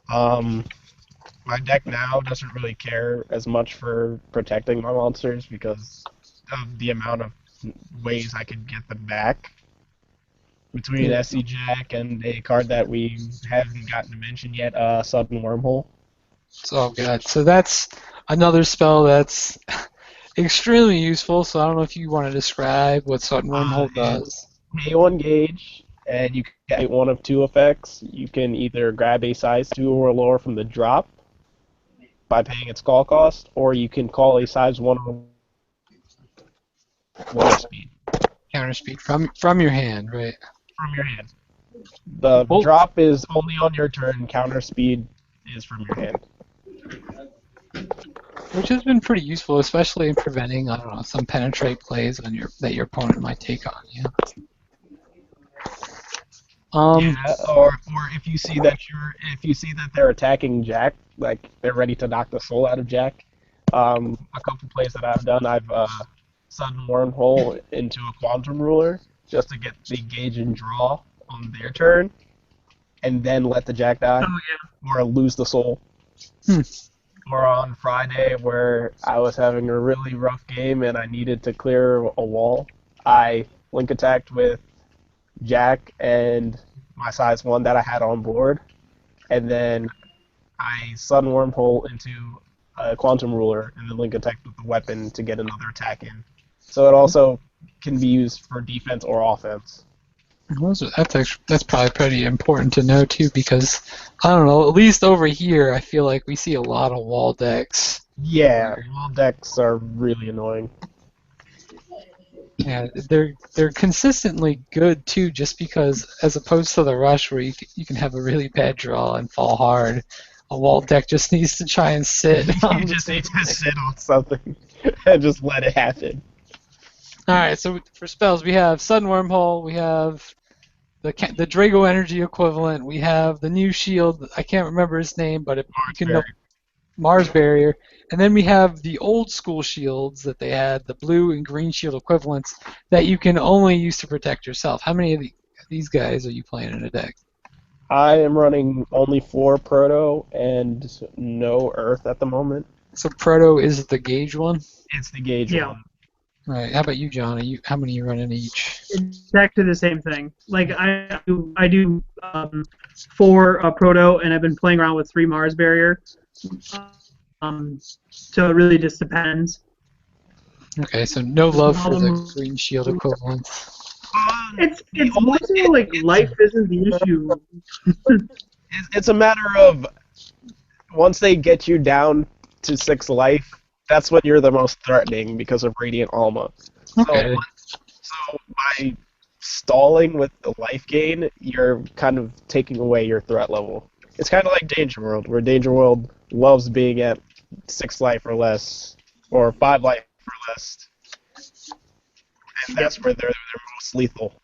My deck now doesn't really care as much for protecting my monsters because of the amount of ways I could get them back. Between SC Jack and a card that we haven't gotten to mention yet, Sudden Wormhole. Oh god, so that's another spell that's extremely useful, so I don't know if you want to describe what Sudden Wormhole does. Pay 1 gauge, and you can get one of 2 effects. You can either grab a size 2 or lower from the drop by paying its call cost, or you can call a size 1 or lower speed. Counter speed from your hand, right? From your hand. The drop is only on your turn, counter speed is from your hand. Which has been pretty useful, especially in preventing, I don't know, some penetrate plays that your opponent might take on you. Yeah, or if you see that they're attacking Jack, like they're ready to knock the soul out of Jack. A couple plays that I've done, I've sudden wormhole into a quantum ruler just to get the gauge and draw on their turn, and then let the Jack die Oh or lose the soul. Hmm. Or on Friday, where I was having a really rough game and I needed to clear a wall, I link attacked with Jack and my size 1 that I had on board, and then I sudden wormhole into a quantum ruler and then link attack with the weapon to get another attack in. So it also can be used for defense or offense. That's probably pretty important to know too, because I don't know. At least over here, I feel like we see a lot of wall decks. Yeah, wall decks are really annoying. Yeah, they're consistently good too, just because as opposed to the rush where you can have a really bad draw and fall hard, a wall deck just needs to try and sit. You just need to sit on something and just let it happen. All right, so for spells, we have Sudden Wormhole, we have the Drago Energy equivalent, we have the new shield. I can't remember his name, but you can know Mars Barrier, and then we have the old school shields that they had, the blue and green shield equivalents that you can only use to protect yourself. How many of these guys are you playing in a deck? I am running only 4 Proto and no Earth at the moment. So Proto is the gauge one. It's the gauge Yeah. one. All right. How about you, John? How many are you running each? Exactly the same thing. Like I do 4 Proto, and I've been playing around with 3 Mars Barrier. So it really just depends. Okay, so no love for the green shield equivalent. It's more so like life isn't the issue. It's a matter of once they get you down to 6 life, that's when you're the most threatening because of Radiant Alma. Okay. So by stalling with the life gain, you're kind of taking away your threat level. It's kind of like Danger World, where Danger World loves being at 6 life or less, or 5 life or less. And that's where they're most lethal.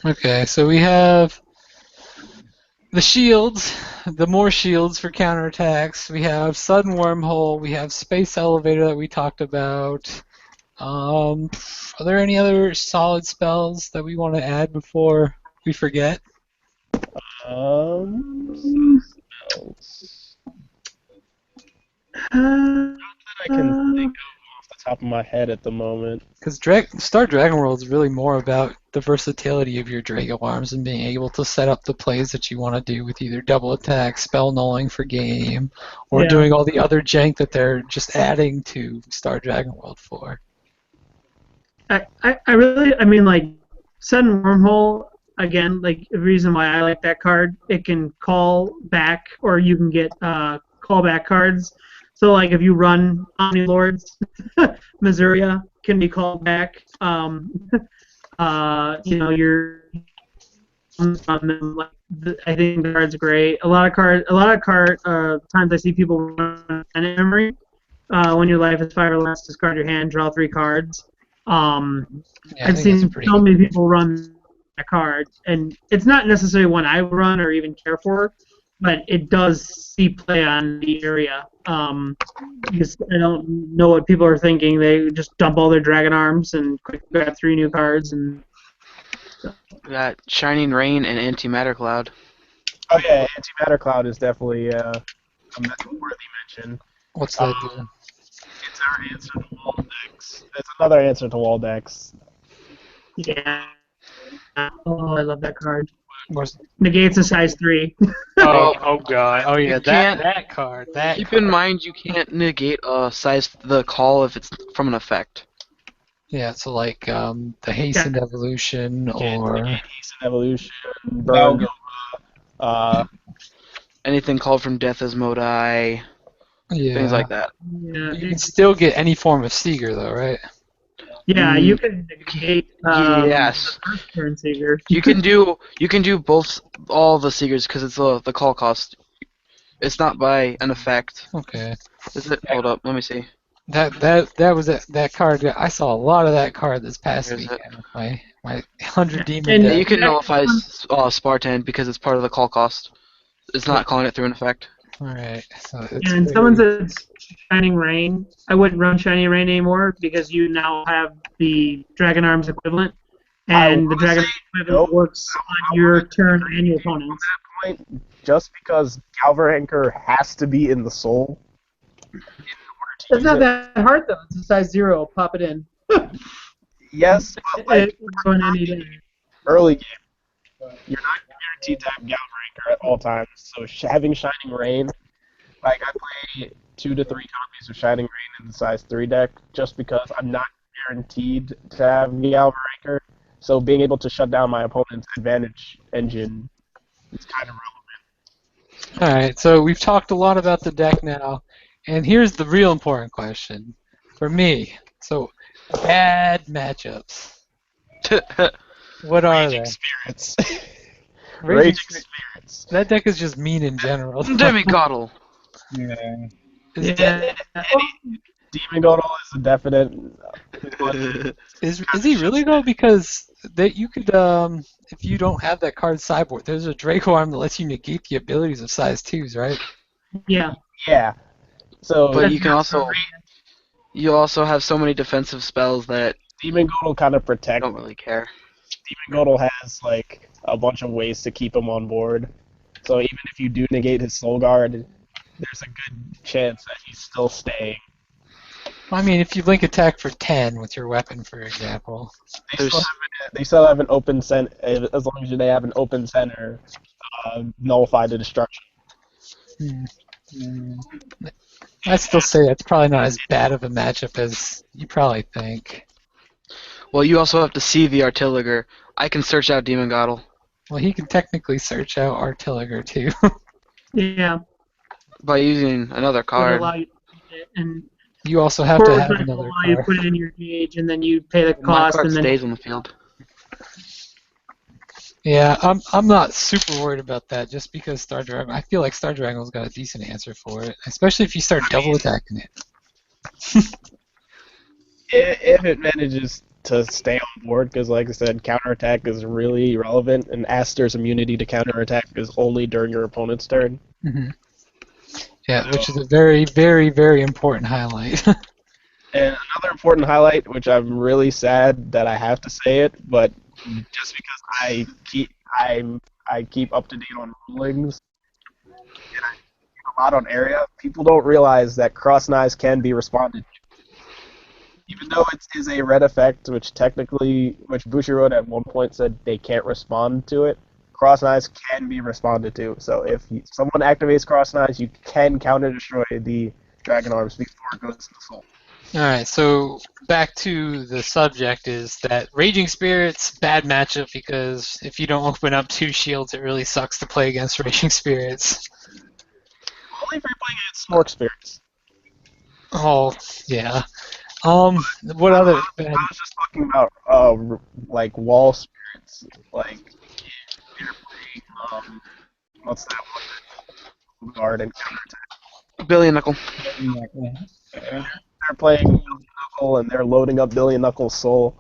Okay, so we have the shields, the more shields for counterattacks. We have Sudden Wormhole. We have Space Elevator that we talked about. Are there any other solid spells that we want to add before we forget? Spells. I can think of off the top of my head at the moment. Because Star Dragon World is really more about the versatility of your Drago arms and being able to set up the plays that you want to do with either double attack, spell nulling for game, or doing all the other jank that they're just adding to Star Dragon World for. I mean, like, Sudden Wormhole, again, like, the reason why I like that card, it can call back, or you can get callback cards. So, like, if you run Omni Lords, Missouri can be called back. You're on them. Like, I think the card's great. A lot of times I see people run an memory. When your life is 5 or less, discard your hand, draw 3 cards. I've seen so many people run that card, and it's not necessarily one I would run or even care for, but it does see play on the area. Because I don't know what people are thinking. They just dump all their dragon arms and quick grab 3 new cards. And we got Shining Rain and Antimatter Cloud. Oh yeah, Antimatter Cloud is definitely a worthy mention. What's that do? It's our answer to wall decks. It's another answer to wall decks. Yeah. Oh, I love that card. What's... Negates a size 3. Oh god. Oh yeah, that card. Keep in mind you can't negate the call if it's from an effect. Yeah, so like the Hastened Evolution or Hastened Evolution, Burn, anything called from Death as Modi, things like that. Yeah, you can still get any form of Seeger though, right? Yeah, you can negate yes. the first turn Seeger. You can do all the Seegers because it's the call cost. It's not by an effect. Okay. Is it? Hold up, let me see. That was that card. I saw a lot of that card this past There's it. weekend with my 100 demon And Yeah, you deck. can that nullify one, Spartan because it's part of the call cost. It's not calling it through an effect. All right, so it's and someone very. said Shining Rain. I wouldn't run Shining Rain anymore because you now have the Dragon Arms equivalent, I and want the to say Dragon Arms no. equivalent works I on want your to turn disagree and your with you on opponent's. that point, just because Galvaranker has to be in the soul in order to It's use not it. that hard though. It's a size 0. Pop it in. Yes, but like It go in any day. early game, you're not guaranteed to have Galvaranker at all times. So having Shining Rain, like I play 2 to 3 copies of Shining Rain in the size 3 deck just because I'm not guaranteed to have Galvaranker. So being able to shut down my opponent's advantage engine is kind of All right, so we've talked a lot about the deck now, and here's the real important question for me. So, bad matchups. What are Raging they? Spirits. Raging Raging Spirit. Spirits. That deck is just mean in general. Demigoddle. Yeah. is, Yeah. Demon Godel is a definite. is he really though? Because that you could if you don't have that card sideboard, there's a Draco arm that lets you negate the abilities of size twos, right? Yeah. Yeah. So But That's you can not so also you also have so many defensive spells that Demon Godel kind of I protect. don't really care. Demon Godel has like a bunch of ways to keep him on board. So even if you do negate his Soul Guard, there's a good chance that he's still staying. I mean, if you link attack for 10 with your weapon, for example. There's They still have an open center as long as they have an open center. Nullify the destruction. Hmm. I still say that's probably not as bad of a matchup as you probably think. well, you also have to see the Artilleger. I can search out Demigoddle Well, he can technically search out Artilleger too. Yeah. by using another Would card. allow you to use it, and You also have to forward have drive will another allow you to card. put it in your gauge, and then you pay the My cost, card and then stays on the field. Yeah, I'm not super worried about that just because Star Dragon. I feel like Star Dragon's got a decent answer for it, especially if you start double attacking it. If it manages to stay on board, because like I said, counterattack is really relevant, and Aster's immunity to counterattack is only during your opponent's turn. Hmm. Yeah, which is a very, very, very important highlight. And another important highlight, which I'm really sad that I have to say it, but just because I keep up to date on rulings and I keep a lot on area, people don't realize that cross knives can be responded to. Even though it is a red effect, which Bushiroad at one point said they can't respond to it, cross knives can be responded to. So if someone activates cross knives, you can counter destroy the dragon arms before it goes to the soul. All right, so back to the subject is that Raging Spirits bad matchup because if you don't open up 2 shields, it really sucks to play against Raging Spirits. Only if you're playing against Snork Spirits. Oh yeah. What other bad? I was just talking about like wall spirits, like if you're playing what's that one? Guard and counterattack. Billy Knuckle. They're playing Billion Knuckle and they're loading up Billion Knuckle's soul.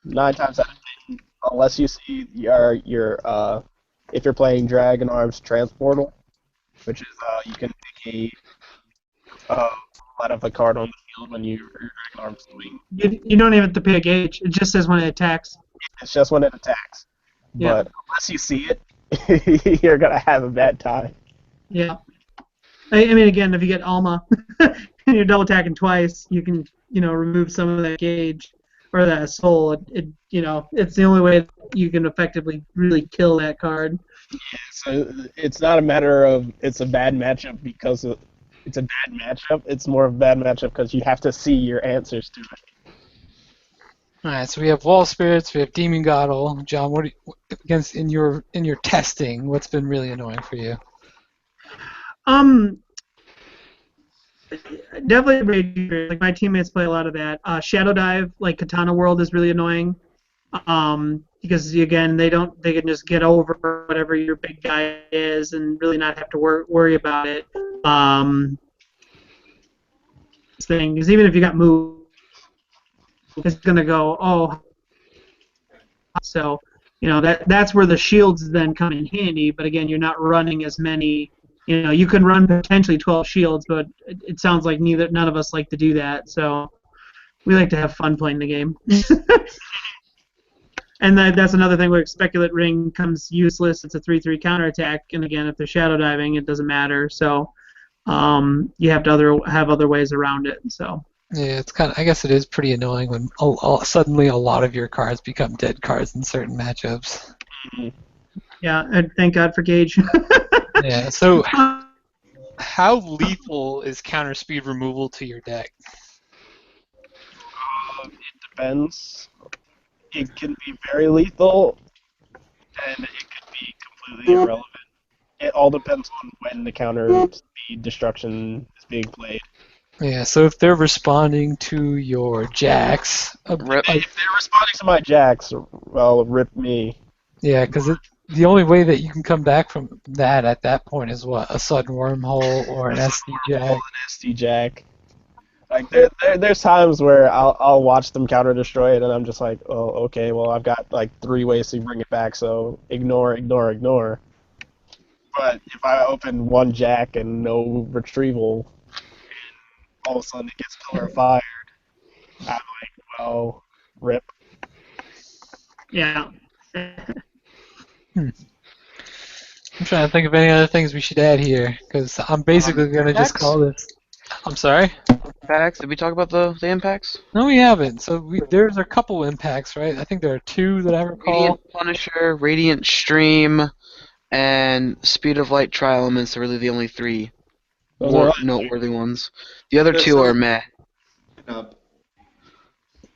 9 times out of 10, unless you see your if you're playing Dragon Arms Transportal, which is you can pick out of a card on the field when your Dragon Arms swing. you don't even have to pay a gauge. It just says when it attacks. It's just when it attacks. Yeah. But unless you see it, you're gonna have a bad time. Yeah. I mean, again, if you get Alma and you're double attacking twice, you can, remove some of that gauge or that soul. It's the only way you can effectively really kill that card. So it's not a matter of it's a bad matchup because it's a bad matchup. It's more of a bad matchup because you have to see your answers to it. All right, so we have Wall Spirits, we have Demon Goddle. John, against in your testing, what's been really annoying for you? Definitely Raging Spirit. Like my teammates play a lot of that. Shadow Dive, like Katana World, is really annoying. Because again, they can just get over whatever your big guy is and really not have to worry about it. thing, because even if you got moved, it's gonna go, oh, so that's where the shields then come in handy. But again, you're not running as many. You can run potentially 12 shields, but it sounds like none of us like to do that. So we like to have fun playing the game. And that's another thing where Speculate Ring comes useless. It's a 3/3 counterattack, and again, if they're shadow diving, it doesn't matter. So you have to have other ways around it. So. Yeah, it's kind of. I guess it is pretty annoying when suddenly a lot of your cards become dead cards in certain matchups. Yeah, and thank God for Gage. Yeah. So, how lethal is counter speed removal to your deck? It depends. It can be very lethal, and it could be completely irrelevant. It all depends on when the counter speed destruction is being played. Yeah. So if they're responding to your jacks, Rip. If they're responding to my jacks, well, rip me. yeah, because the only way that you can come back from that at that point is what, a sudden wormhole or an SD jack. An SD jack. Like there's times where I'll watch them counter destroy it, and I'm just like, oh, okay, well I've got like 3 ways to bring it back, so ignore. But if I open one jack and no retrieval, all of a sudden it gets pillar fired, I'm like, well, rip. Yeah. I'm trying to think of any other things we should add here, because I'm basically going to just call this. I'm sorry? Impacts? Did we talk about the impacts? No, we haven't. So there's a couple impacts, right? I think there are 2 that I recall. Radiant Punisher, Radiant Stream, and Speed of Light Tri-Elements are really the only 3 noteworthy ones. The other 2 are meh.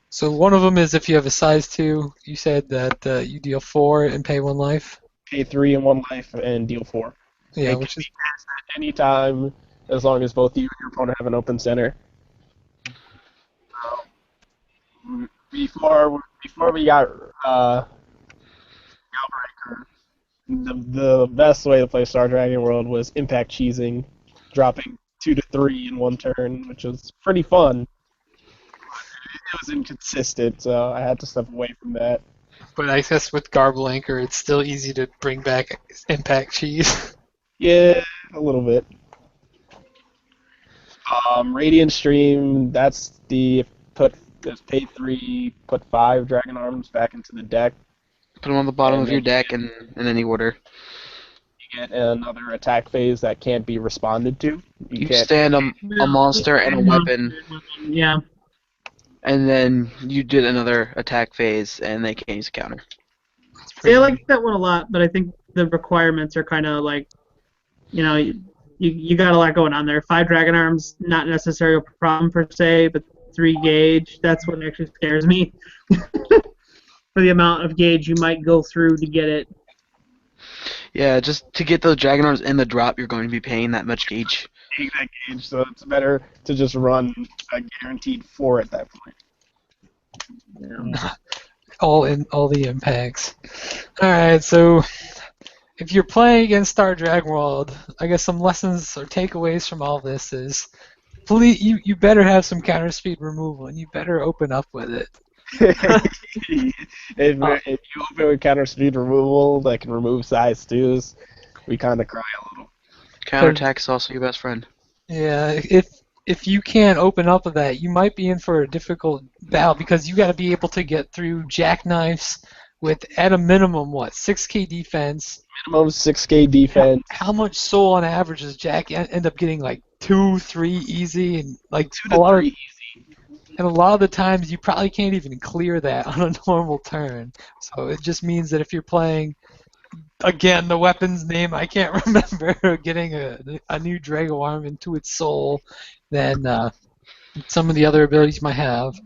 So one of them is if you have a size 2, you said that you deal 4 and pay 1 life. Pay 3 and 1 life and deal 4. Yeah, it which can is be cast at any time as long as both you and your opponent have an open center. Before we got Outbreaker, the best way to play Star Dragon World was impact cheesing, dropping 2 to 3 in one turn, which was pretty fun. It was inconsistent, so I had to step away from that. But I guess with Garble Anchor, it's still easy to bring back impact cheese. Yeah, a little bit. Radiant Stream, that's the pay 3, put 5 Dragon Arms back into the deck. Put them on the bottom of your deck in any order. You get another attack phase that can't be responded to. You stand a monster and a weapon. Yeah. And then you did another attack phase, and they can't use a counter. See, I like that one a lot, but I think the requirements are kind of like, you got a lot going on there. 5 Dragon Arms, not necessarily a problem per se, but 3 gauge, that's what actually scares me. For the amount of gauge you might go through to get it. Yeah, just to get those Dragon Arms in the drop, you're going to be paying that much gauge. That gauge, so it's better to just run a guaranteed 4 at that point. Yeah. all the impacts. Alright, so if you're playing against Star Dragon World, I guess some lessons or takeaways from all this is you better have some counter speed removal and you better open up with it. if you open with counter speed removal that can remove size 2s, we kind of cry a little. Counterattack is also your best friend. Yeah, if you can't open up with that, you might be in for a difficult battle because you got to be able to get through Jackknifes with at a minimum 6k defense. Minimum 6k defense. How much soul on average does Jack end up getting? Like 2, 3 easy, and like 2 to 3 easy. And a lot of the times you probably can't even clear that on a normal turn. So it just means that if you're playing, again, the weapon's name I can't remember, getting a new Drago Arm into its soul, then some of the other abilities you might have.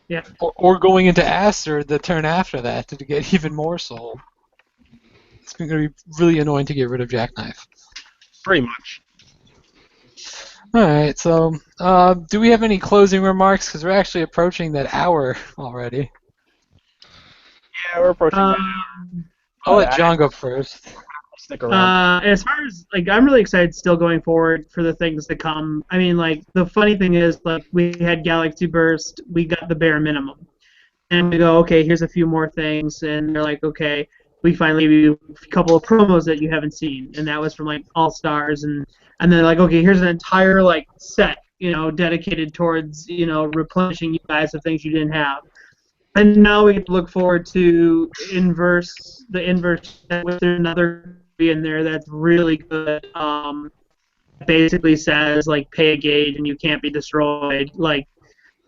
Yeah. Or going into Aster the turn after that to get even more soul. It's going to be really annoying to get rid of Jackknife. Pretty much. Alright, so do we have any closing remarks? Because we're actually approaching that hour already. Yeah, we're approaching that. I'll let John go first. stick around. As far as like, I'm really excited still going forward for the things to come. I mean, like the funny thing is, like we had Galaxy Burst, we got the bare minimum, and we go, okay, here's a few more things, and they're like, okay, we finally give you a couple of promos that you haven't seen, and that was from like All Stars, and they're like, okay, here's an entire like set, dedicated towards replenishing you guys of things you didn't have. And now we get to look forward to the inverse with another in there that's really good. Basically says like pay a gauge and you can't be destroyed. Like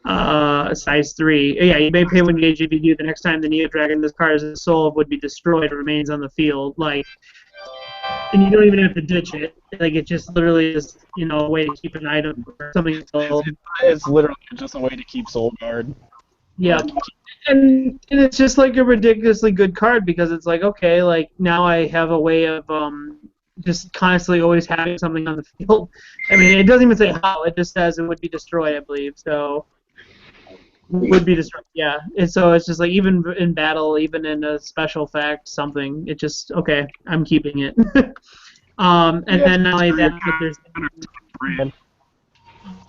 size 3. Yeah, you may pay one gauge if you do. The next time the Neo Dragon this card is sold would be destroyed or remains on the field. Like, and you don't even have to ditch it. Like it just literally is a way to keep an item or something sold. It's literally just a way to keep Soul Guard. Yeah, and it's just like a ridiculously good card because it's like, okay, like now I have a way of just constantly always having something on the field. I mean, it doesn't even say how; it just says it would be destroyed, I believe. So would be destroyed, yeah. And so it's just like even in battle, even in a special fact, something. It just okay, I'm keeping it. And then not only that, but there's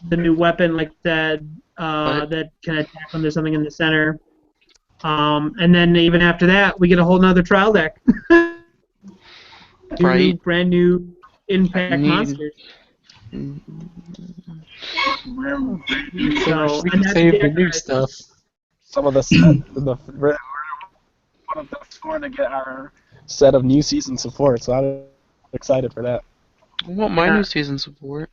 the new weapon like that. That can attack when there's something in the center. And then even after that, we get a whole nother trial deck. Right. Brand new impact monsters. So So, we can save the new stuff. Some of the one of the score to get our set of new season support, so I'm excited for that. I want my new season support.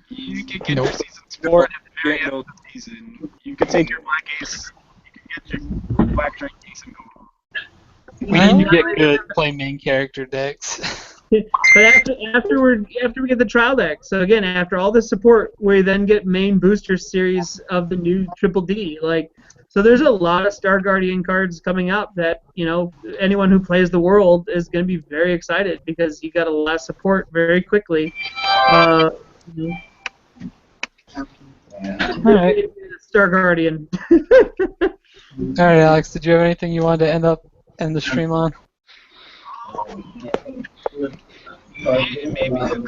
You can get your season support at the very end of the season. You can take your Black Ace, you can get your Black Drake Ace and go home. We need to get good play main character decks. But after we get the trial deck, so again, after all this support, we then get main booster series of the new Triple D. Like, so there's a lot of Star Guardian cards coming up that anyone who plays the world is going to be very excited because you got a lot of support very quickly. All right. Star Guardian. All right, Alex. Did you have anything you wanted to end the stream on? Maybe if we want to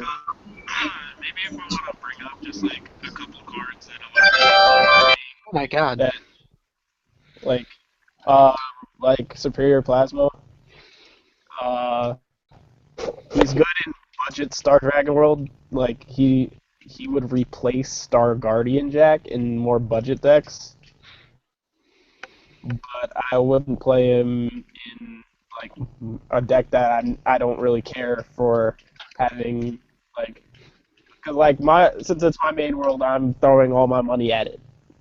bring up just like a couple cards that Oh my god. that like Superior Plasma. He's good in budget Star Dragon World. Like he would replace Star Guardian Jack in more budget decks. But I wouldn't play him in like a deck that I don't really care for having since it's my main world, I'm throwing all my money at it.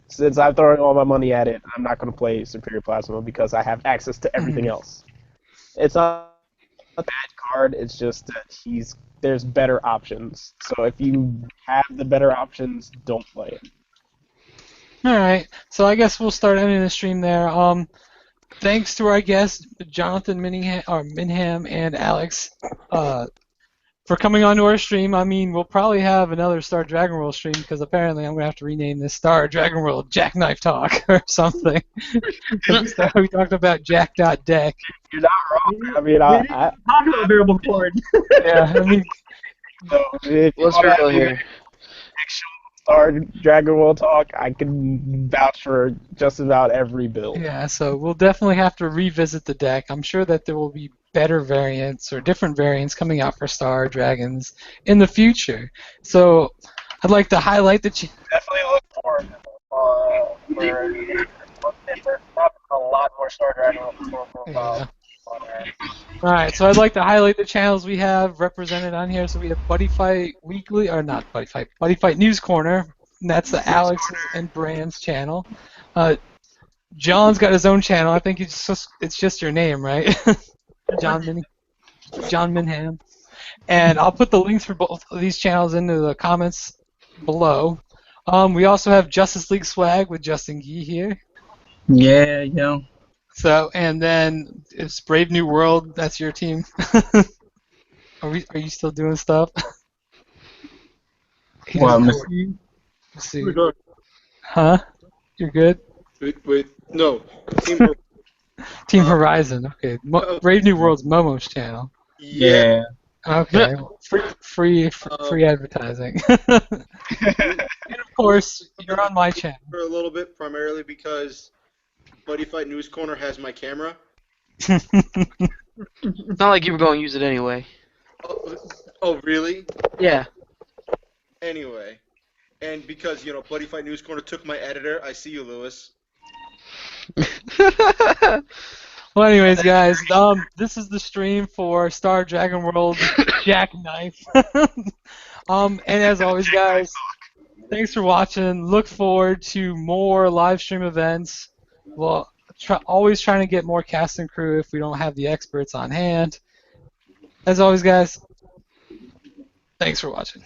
Since I'm throwing all my money at it, I'm not going to play Superior Plasma because I have access to everything else. It's not a bad card. It's just that there's better options. So if you have the better options, don't play it. All right. So I guess we'll start ending the stream there. Thanks to our guests, Jonathan Minham and Alex, for coming onto our stream. I mean, we'll probably have another Star Dragon World stream because apparently I'm going to have to rename this Star Dragon World Jackknife Talk or something. We talked about Jack.deck. You're not wrong. I mean, Talk about variable chord. Yeah, I mean, Let's be real here. Star Dragon World Talk, I can vouch for just about every build. yeah, so we'll definitely have to revisit the deck. I'm sure that there will be better variants or different variants coming out for Star Dragons in the future. So I'd like to highlight the... Definitely look for a lot more Star Dragon World profiles. Alright, so I'd like to highlight the channels we have represented on here. So we have Buddy Fight Weekly, or not Buddy Fight, Buddy Fight News Corner. And that's the Alex's and Brand's channel. John's got his own channel. I think it's just your name, right? John Minham. And I'll put the links for both of these channels into the comments below. We also have Justice League Swag with Justin Gee here. Yeah, yo. So, and then it's Brave New World. That's your team. Are you still doing stuff? Well, Let's see. Huh? You're good? Wait, no. Team Horizon. Okay. Brave New World's Momo's channel. Yeah. Okay, free advertising. And of course, you're on my channel. For a little bit, primarily because Buddy Fight News Corner has my camera. It's not like you were going to use it anyway. Oh, really? Yeah. Anyway, and because Buddy Fight News Corner took my editor, I see you, Lewis. Well, anyways, guys, this is the stream for Star Dragon World Jackknife. And as always, guys, thanks for watching. Look forward to more live stream events. Well, always trying to get more cast and crew if we don't have the experts on hand. As always, guys, thanks for watching.